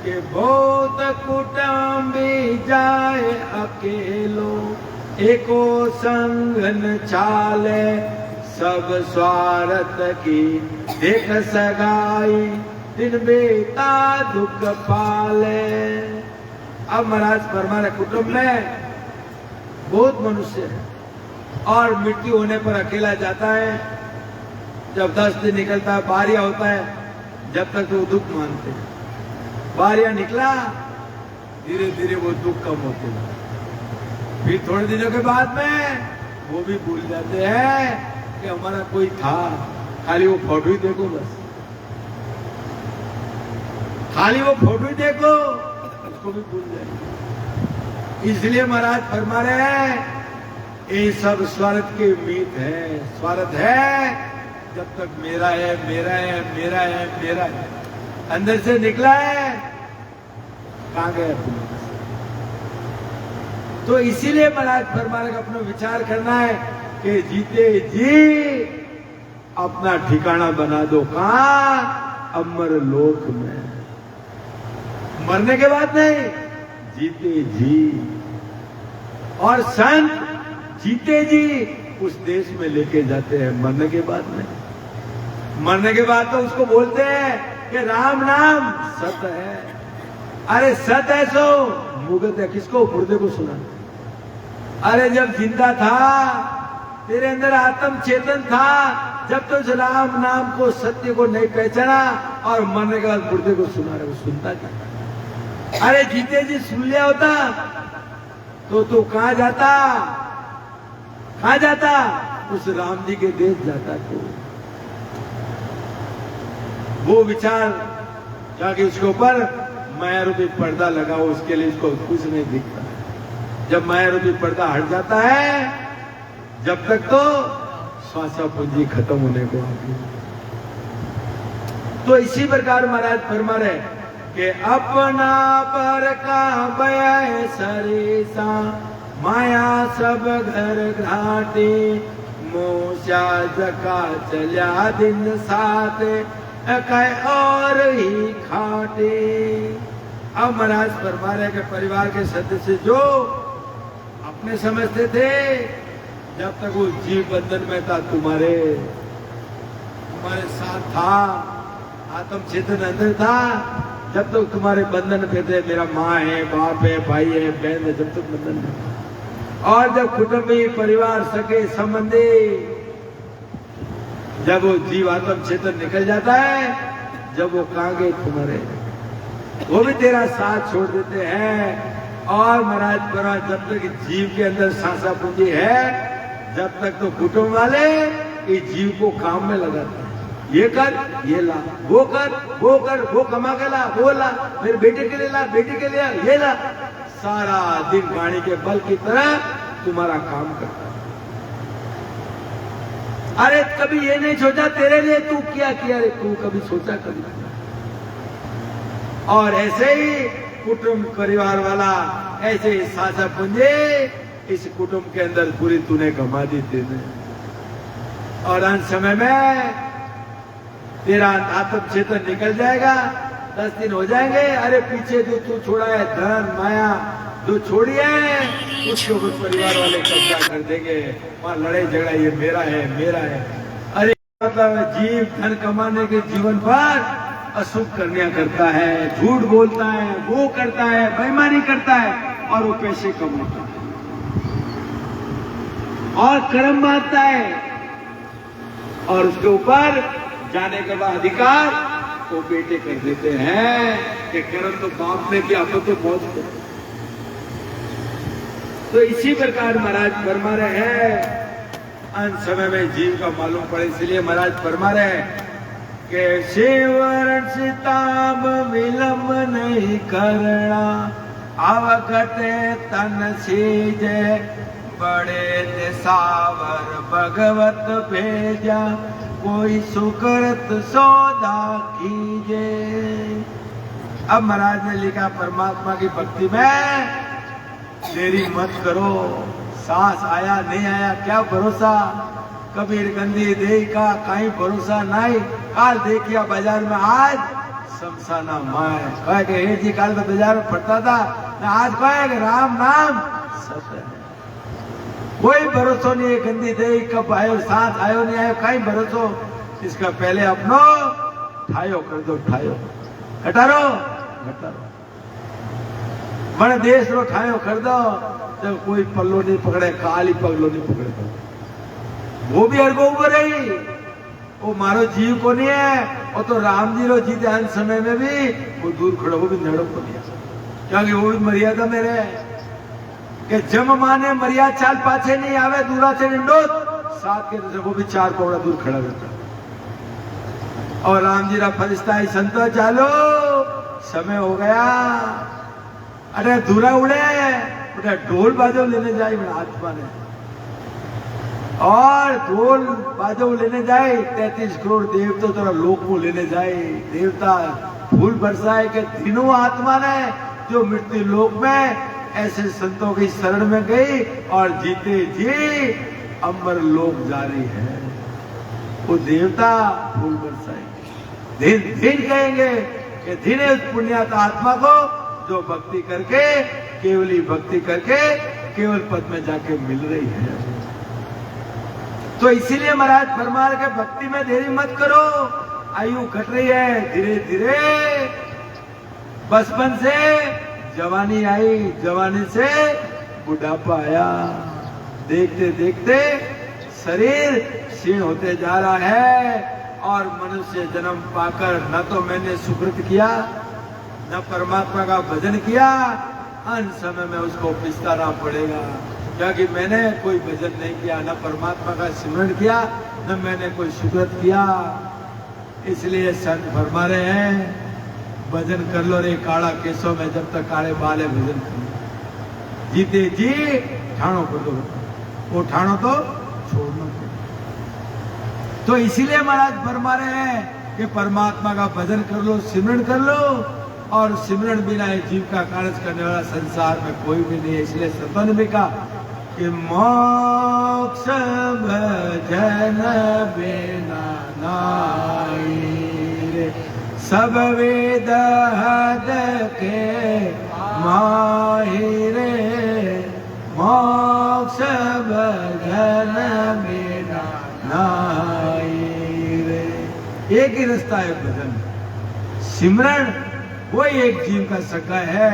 कि बहुत कुटुंबी जाए अकेलो, एको संग न चाले, सब स्वार्थ की देख सगाई, दिन बेटा दुख पाले। अब महाराज फरमा रहे कुटुंब में बहुत मनुष्य है और मृत्यु होने पर अकेला जाता है। जब 10 दिन निकलता है, बारिया होता है, जब तक वो दुख मानते हैं। बारिया निकला, धीरे धीरे वो दुख कम होते हैं। फिर थोड़े दिनों के बाद में वो भी भूल जाते हैं कि हमारा कोई था, खाली वो फोटो ही देखो, बस खाली वो फोटो ही देखो, उसको भी भूल जाएंगे। इसलिए महाराज फरमा रहे हैं ये सब स्वार्थ के मीत है। स्वार्थ है जब तक मेरा है, मेरा है, मेरा है, मेरा है, अंदर से निकला है कहाँ गया तुम? तो इसीलिए महाराज फरमा रहे अपना विचार करना है कि जीते जी अपना ठिकाना बना दो। कहाँ? अमर लोक में। मरने के बाद नहीं, जीते जी। और संत जीते जी उस देश में लेके जाते हैं, मरने के बाद नहीं। मरने के बाद तो उसको बोलते हैं कि राम नाम सत है। अरे सत है सो मुगत है, किसको? मुर्दे को सुना। अरे जब जिंदा था तेरे अंदर आत्म चेतन था, जब तो उस राम नाम को, सत्य को नहीं पहचाना, और मरने के बाद मुर्दे को सुना रहे, वो सुनता क्या? अरे जीते जी सुन लिया होता तो तू कहां जाता? कहां जाता? उस राम जी के देश जाता। तो वो विचार जाके उसके ऊपर माया रूपी पर्दा लगा हो, उसके लिए इसको कुछ नहीं दिखता। जब माया रूपी पर्दा हट जाता है, जब तक तो श्वासा पूंजी खत्म होने को आती। तो इसी प्रकार महाराज फरमा रहे कि अपना पर का बय सरेसा, माया सब घर घाटे, मोशा जका चल्या दिन साथ, कह और ही खाटे। अब महाराज फरमा रहे कि परिवार के सदस्य जो अपने समझते थे, जब तक वो जीव बंधन में था, तुम्हारे साथ था, आत्म चेतन अंदर था, जब तक तुम्हारे बंधन पे थे, मेरा माँ है, बाप है, भाई है, बहन है, जब तक बंधन में था। और जब कुटुंबी, परिवार, सगे संबंधी, जब वो जीव आत्म चेतन निकल जाता है, जब वो कहाँ गए तुम्हारे, वो भी तेरा साथ छोड़ देते हैं। और महाराज बड़ा, जब तक जीव के अंदर सांसा पूंजी है, जब तक तो कुटुंब वाले इस जीव को काम में लगाते हैं। ये कर, ये ला, वो कर, वो कर, वो कमा के ला, वो ला, मेरे बेटे के लिए ला, बेटी के लिए ये ला। सारा दिन गाड़ी के बल की तरह तुम्हारा काम करता है। अरे कभी ये नहीं सोचा तेरे लिए तू क्या किया रे, तू कभी सोचा? कभी। और ऐसे ही कुटुंब परिवार वाला, ऐसे ही सासा पूंजी इस कुटुंब के अंदर पूरी तूने गमा दी तेने। और अंत समय में तेरा आत्म चेतन निकल जाएगा, 10 दिन हो जाएंगे। अरे पीछे जो तू छोड़ा है धन माया जो छोड़ी है, उसको कुछ परिवार वाले कब्जा कर देंगे, वहां लड़ाई झगड़ा, ये मेरा है, मेरा है। अरे मतलब जीव धन कमाने के जीवन पर अशुभ करनिया करता है, झूठ बोलता है, वो करता है, बेईमानी करता है, और वो पैसे कमाता है और कर्म बांधता है। और उसके ऊपर जाने के बाद अधिकार वो बेटे कर देते हैं कि कर्म तो बाप ने किया, अब तो पहुंच। तो इसी प्रकार महाराज फरमा रहे हैं, अंत समय में जीव का मालूम पड़े, इसलिए महाराज फरमा रहे हैं कि शिवर सिताब विलंब नहीं करना, अवगते तन सीजे, बड़े निसावर भगवत भेजा, कोई सुकृत सौदा कीजे। अब महाराज ने लिखा, परमात्मा की भक्ति में देरी मत करो, सांस आया नहीं आया क्या भरोसा, कबीर गंदी देही का कहीं भरोसा नहीं। काल देखिया बाजार में, आज शमशाना माए कहे कि हे जी काल में बाजार में पड़ता था, आज कहे कि राम नाम सत्य है। कोई भरोसा नहीं है गंदी देही कब आयो, सांस आयो नहीं आयो, कहीं भरोसा। इसका पहले अपनो ठायो कर दो, ठायो हटारो हटारो, बड़े देश रो ठायो कर दो, जब कोई पल्लो नहीं पकड़े, काली पगलो नहीं पकड़े, वो भी अरगो ऊपर ही, वो मारो जीव को नहीं है, वो तो राम जी रो जीते अंत समय में भी वो दूर खड़ो, वो भी नड़ो को नहीं, क्योंकि वो भी मर्यादा में रहे कि जम माने मर्यादा चाल पाछे नहीं आवे, दूरा से निंडो साथ के दूसरे वो भी 4 पौड़ा दूर खड़ा रहता। और राम जी रा फरिश्ता ही संतो चालो, समय हो गया, अरे दूरा उड़े, बेटा ढोल बाजो लेने जाए आत्मा ने, और ढोल बाजो लेने जाए 33 करोड़ देवता तेरा लोक को लेने जाए, देवता फूल बरसाए के तीनों आत्मा ने जो मृत्यु लोक में ऐसे संतों की शरण में गई और जीते जी अमर लोक जारी है। वो देवता फूल बरसाएंगे, धीन कहेंगे कि धीरे उस पुण्यात्मा आत्मा को जो भक्ति करके, केवली भक्ति करके केवल पद में जाके मिल रही है। तो इसीलिए महाराज फरमा रहे कि भक्ति में देरी मत करो, आयु घट रही है धीरे धीरे। बचपन से जवानी आई, जवानी से बुढ़ापा आया, देखते देखते शरीर क्षीण होते जा रहा है और मनुष्य जन्म पाकर न तो मैंने सुकृत किया, न परमात्मा का भजन किया, अंत समय में उसको पछताना पड़ेगा क्योंकि मैंने कोई भजन नहीं किया, न परमात्मा का सिमरण किया, न मैंने कोई सुकृत किया। इसलिए संत फरमा रहे हैं भजन कर लो रे काला केसों में, जब तक काले बाल है भजन कर लो। जीते जी ठाणो कर दो, वो ठाणो तो छोड़ना। तो इसीलिए महाराज फरमा रहे हैं कि परमात्मा का भजन कर लो, सिमरण कर लो, और सिमरण बिना जीव का कार्य करने वाला संसार में कोई भी नहीं है। इसलिए संतों ने भी कहा कि मोक्ष भजन बिना नाई रे, सब वेद हद के माहि रे, मोक्ष भजन बिना नाई रे। एक ही रास्ता है भजन, सिमरण वही एक जीव का सखा है,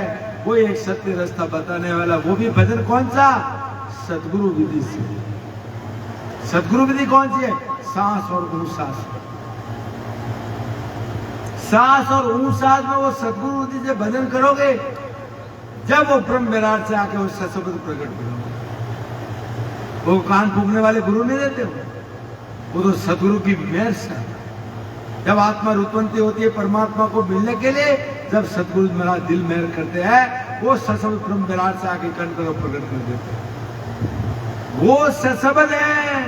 वो एक सत्य रास्ता बताने वाला। वो भी भजन कौन सा? सतगुरु विधि से। सतगुरु विधि कौन सी है? सांस और ऊँ सांस, सांस और ऊँ सांस में वो सतगुरु विधि से भजन करोगे, जब वो ब्रह्म विराट से आके वो सत्शब्द प्रकट करोगे। वो कान फूकने वाले गुरु नहीं देते हो, वो तो सतगुरु की मेहर से। जब आत्मा उत्पत्ति होती है परमात्मा को मिलने के लिए, जब सतगुरु मेरा दिल मेहर करते हैं, वो सत्शब्द ब्रह्म विराट से आके कंठ को प्रकट कर देते हैं। वो सत्शब्द है,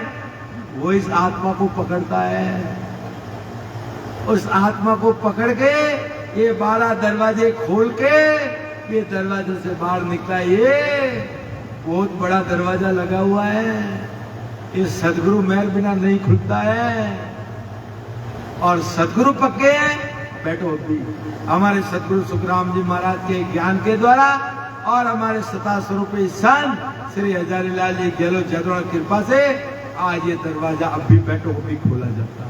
वो इस आत्मा को पकड़ता है। उस आत्मा को पकड़ के ये 12 दरवाजे खोल के ये दरवाजे से बाहर निकला, ये बहुत बड़ा दरवाजा लगा हुआ है। ये सदगुरु मेहर बिना नहीं खुलता है। और सदगुरु पक्के हैं, बैठो अभी हमारे सदगुरु सुखराम जी महाराज के ज्ञान के द्वारा और हमारे सता स्वरूपी संत श्री हजारी लाल जी गहलोत जयद्वारा कृपा से आज ये दरवाजा अभी बैठो अभी खोला जाता है।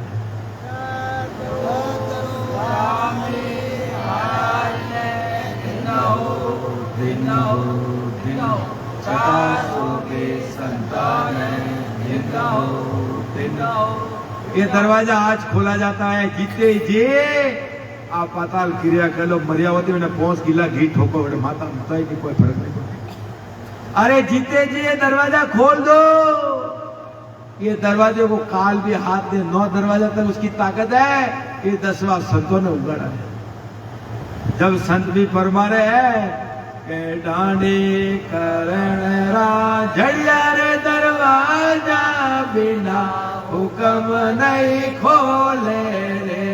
ये दरवाजा आज खोला जाता है। जीते जे आप पाताल क्रिया कर लो, मरियावती में पहुंच गिला घी ठोको बड़े माता मता ही कोई फर्क नहीं पड़ता। अरे जीते जी ये दरवाजा खोल दो। ये दरवाजे को काल भी हाथ दे, 9 दरवाजा तक उसकी ताकत है। ये 10वां संतों ने उगड़ा है। जब संत भी फरमा रहे हैं के डांडे करण राजड़िया रे दरवाजा बिना हुक्म नहीं खोले रे,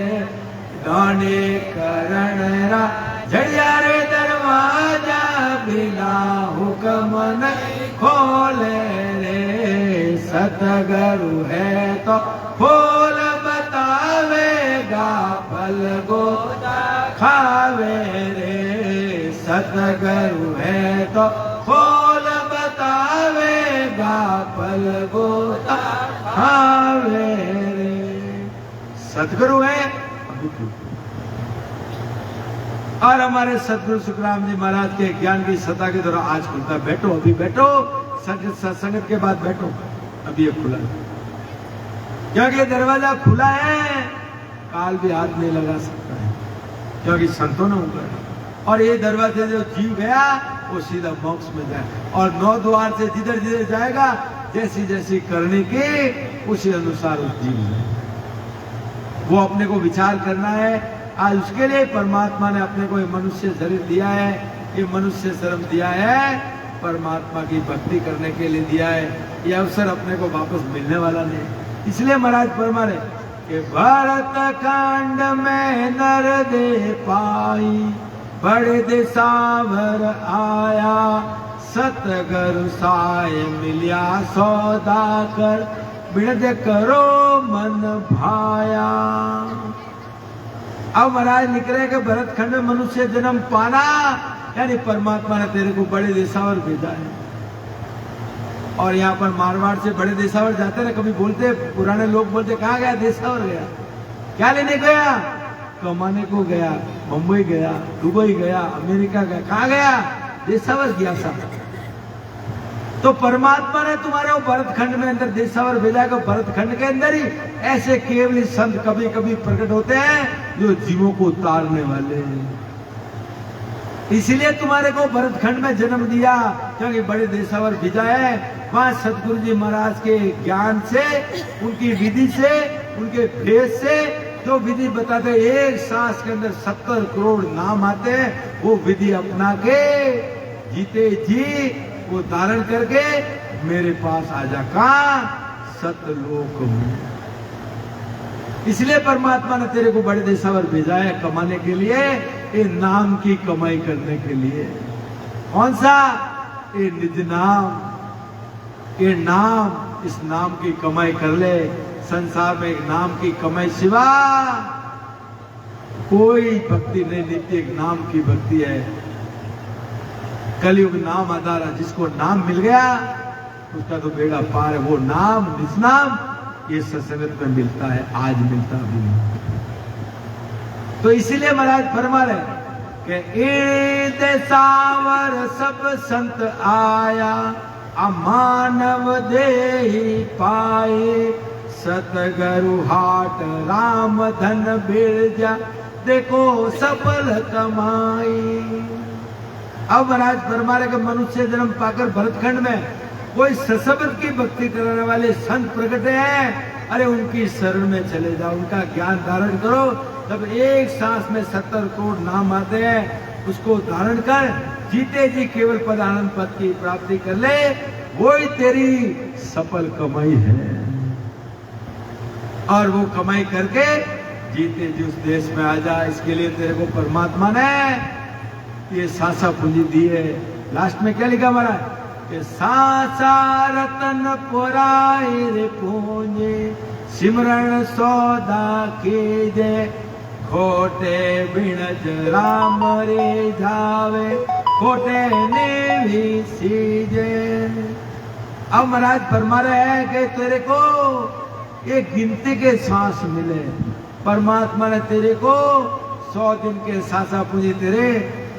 डांडे करण राजड़िया रे दरवाजा बिना हुक्म नहीं खोले रे, सतगुरु है तो खोल बतावेगा फल गोदा खावे रे, सतगुरु है तो खोल बतावेगा फल गोदा खावे रे। सतगुरु है और हमारे सतगुरु सुखराम जी महाराज के ज्ञान की सत्ता के द्वारा आज खुलता। बैठो अभी बैठो, संगत के बाद बैठो, अभी ये खुला क्योंकि ये दरवाजा खुला है। काल भी हाथ नहीं लगा सकता है क्योंकि संतों ने उगड़ा। और ये दरवाजे जो जीव गया वो सीधा मोक्ष में जाए। और 9 द्वार से जिधर जिधर जाएगा, जैसी जैसी करने की उसी अनुसार उस जीव में वो अपने को विचार करना है। आज उसके लिए परमात्मा ने अपने को ये मनुष्य शरीर दिया है, ये मनुष्य शरीर दिया है, परमात्मा की भक्ति करने के लिए दिया है। ये अवसर अपने को वापस मिलने वाला नहीं। इसलिए महाराज फरमा रहे कि भरत कांड में नर दे पाई, बड़े दिसावर आया, सतगुरु साय मिलिया सौदागर, बिरद करो मन भाया। अब महाराज निकले कि भरत खंड में मनुष्य जन्म पाना, यानी परमात्मा ने तेरे को बड़े दिसावर भेजा है। और यहाँ पर मारवाड़ से बड़े दिसावर जाते ना, कभी बोलते पुराने लोग बोलते कहाँ गया दिसावर गया, क्या लेने गया, कमाने को गया, मुंबई गया, दुबई गया, अमेरिका गया, कहाँ गया, दिसावर गया सब। तो परमात्मा ने तुम्हारे वो भरतखंड में अंदर दिसावर भेजा को, भरतखंड के अंदर ही ऐसे केवल संत कभी कभी प्रकट होते हैं जो जीवों को उतारने वाले हैं। इसलिए तुम्हारे को भरतखंड में जन्म दिया, क्योंकि बड़े दिसावर भेजा है। वहां सतगुरु जी महाराज के ज्ञान से, उनकी विधि से, उनके भेद से जो विधि बताते, एक सांस के अंदर 70 करोड़ नाम आते हैं, वो विधि अपना के जीते जी वो धारण करके मेरे पास आ जा, कहां, सतलोक में। इसलिए परमात्मा ने तेरे को बड़े दिसावर भेजा है कमाने के लिए, ये नाम की कमाई करने के लिए। कौन सा, ये निज नाम, ये नाम, इस नाम की कमाई कर ले। संसार में एक नाम की कमाई सिवा कोई भक्ति नहीं, नित्य एक नाम की भक्ति है। कलयुग नाम आधार, जिसको नाम मिल गया उसका तो बेड़ा पार है। वो नाम, निज नाम, ये सत्संगत में मिलता है, आज मिलता भी नहीं। तो इसीलिए महाराज फरमा रहे कि ए दिसावर सब संत आया, अमानव देहि पाए, सतगुरु हाट राम धन बिरजा, देखो सफल कमाई। अब महाराज फरमा रहे कि मनुष्य जन्म पाकर भरतखंड में कोई सशब्द की भक्ति कराने वाले संत प्रकट हैं, अरे उनकी शरण में चले जाओ, उनका ज्ञान धारण करो, तब एक सांस में 70 करोड़ नाम आते हैं। उसको धारण कर जीते जी केवल पद आनंद पद की प्राप्ति कर ले, वही तेरी सफल कमाई है। और वो कमाई करके जीते जी उस देश में आ जा। इसके लिए तेरे को परमात्मा ने ये सासा पूंजी दी है। लास्ट में क्या लिखा हमारा, कि सासा रतन पुराए रे पूंजे, सिमरण सौदा कीजे, खोटे बिणज राम रे जावे, खोटे ने भी सीजे। अब महाराज फरमा रहे हैं कि तेरे को एक गिनती के सांस मिले। परमात्मा ने तेरे को 100 दिन के सासा पूंजी तेरे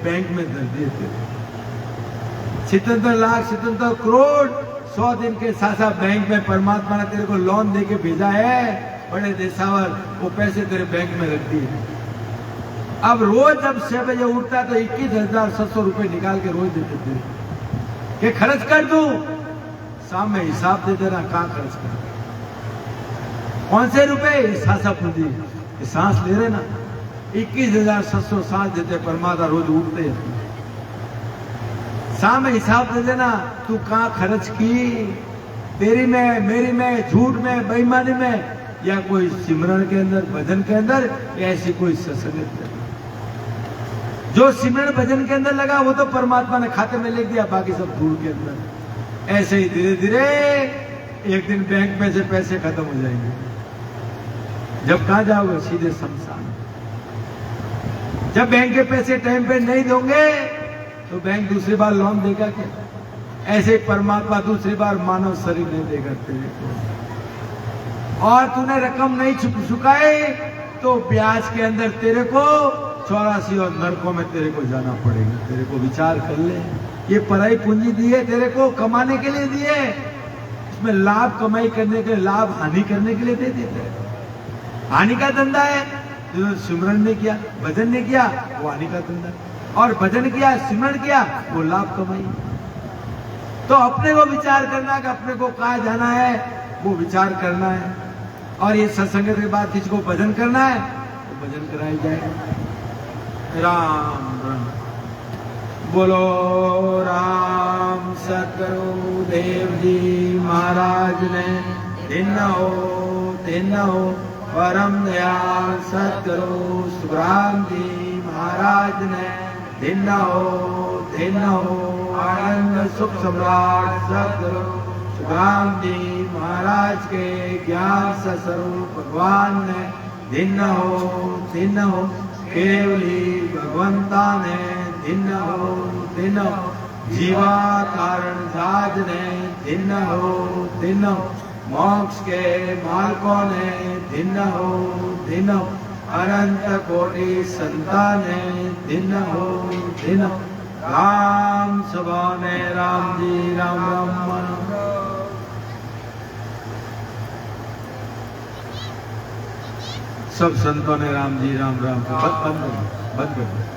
बैंक में धर दिए थे। 77 लाख 77 करोड़ 100 दिन के सासा बैंक में परमात्मा ने तेरे को लोन दे के भेजा है। बड़े दिसावर वो पैसे तेरे बैंक में रख दिए। अब रोज जब 6 बजे उठता तो 21,700 रुपए निकाल के रोज देते थे कि खर्च कर दूं। शाम में हिसाब दे देना, कहां खर्च कर, कौन से रुपए, सासा पूंजी सांस ले रहे ना। 21,700 सांस देते परमात्मा, रोज उठते हैं। शाम में हिसाब दे देना, तू कहां खर्च की, तेरी में, मेरी में, झूठ में, बेईमानी में, या कोई सिमरन के अंदर, भजन के अंदर, या ऐसी कोई सत्संग। जो सिमरन भजन के अंदर लगा वो तो परमात्मा ने खाते में लिख दिया, बाकी सब धूल के अंदर। ऐसे ही धीरे धीरे एक दिन बैंक में से पैसे खत्म हो जाएंगे। जब कहां जाओगे, सीधे शमशान। जब बैंक के पैसे टाइम पे नहीं दोगे तो बैंक दूसरी बार लोन देगा क्या? ऐसे परमात्मा दूसरी बार मानव शरीर नहीं देगा तेरे को। और तूने रकम नहीं चुकाए तो ब्याज के अंदर तेरे को 84 और नरकों में तेरे को जाना पड़ेगा। तेरे को विचार कर ले, ये पराई पूंजी दी है तेरे को, कमाने के लिए दी है। इसमें लाभ कमाई करने के लिए, लाभ हानि करने के लिए दे देते। हानि का धंधा है, जिन्होंने सिमरन नहीं किया, भजन नहीं किया, वो हानि का धंधा। और भजन किया, सिमरन किया, वो लाभ कमाई। तो अपने को विचार करना कि अपने को कहाँ जाना है, वो विचार करना है। और ये सत्संग के बाद किसी को भजन करना है तो भजन कराई जाए। राम राम बोलो। राम सतगुरु देव जी महाराज ने दिनो परम दयाल सतगुरु सुखराम जी महाराज ने धन्य हो आनंद सुख सम्राट सद्गुरु सुखराम जी महाराज के ज्ञान स्वरूप भगवान ने धन्य हो केवली भगवंता ने धन्य हो जीवा कारण जाज ने धन्य हो मोक्ष के मार्गों ने धन्य हो अनंत कोटि संताने धन्य हो राम सभा में राम जी राम राम सब संतों ने राम जी राम राम बंद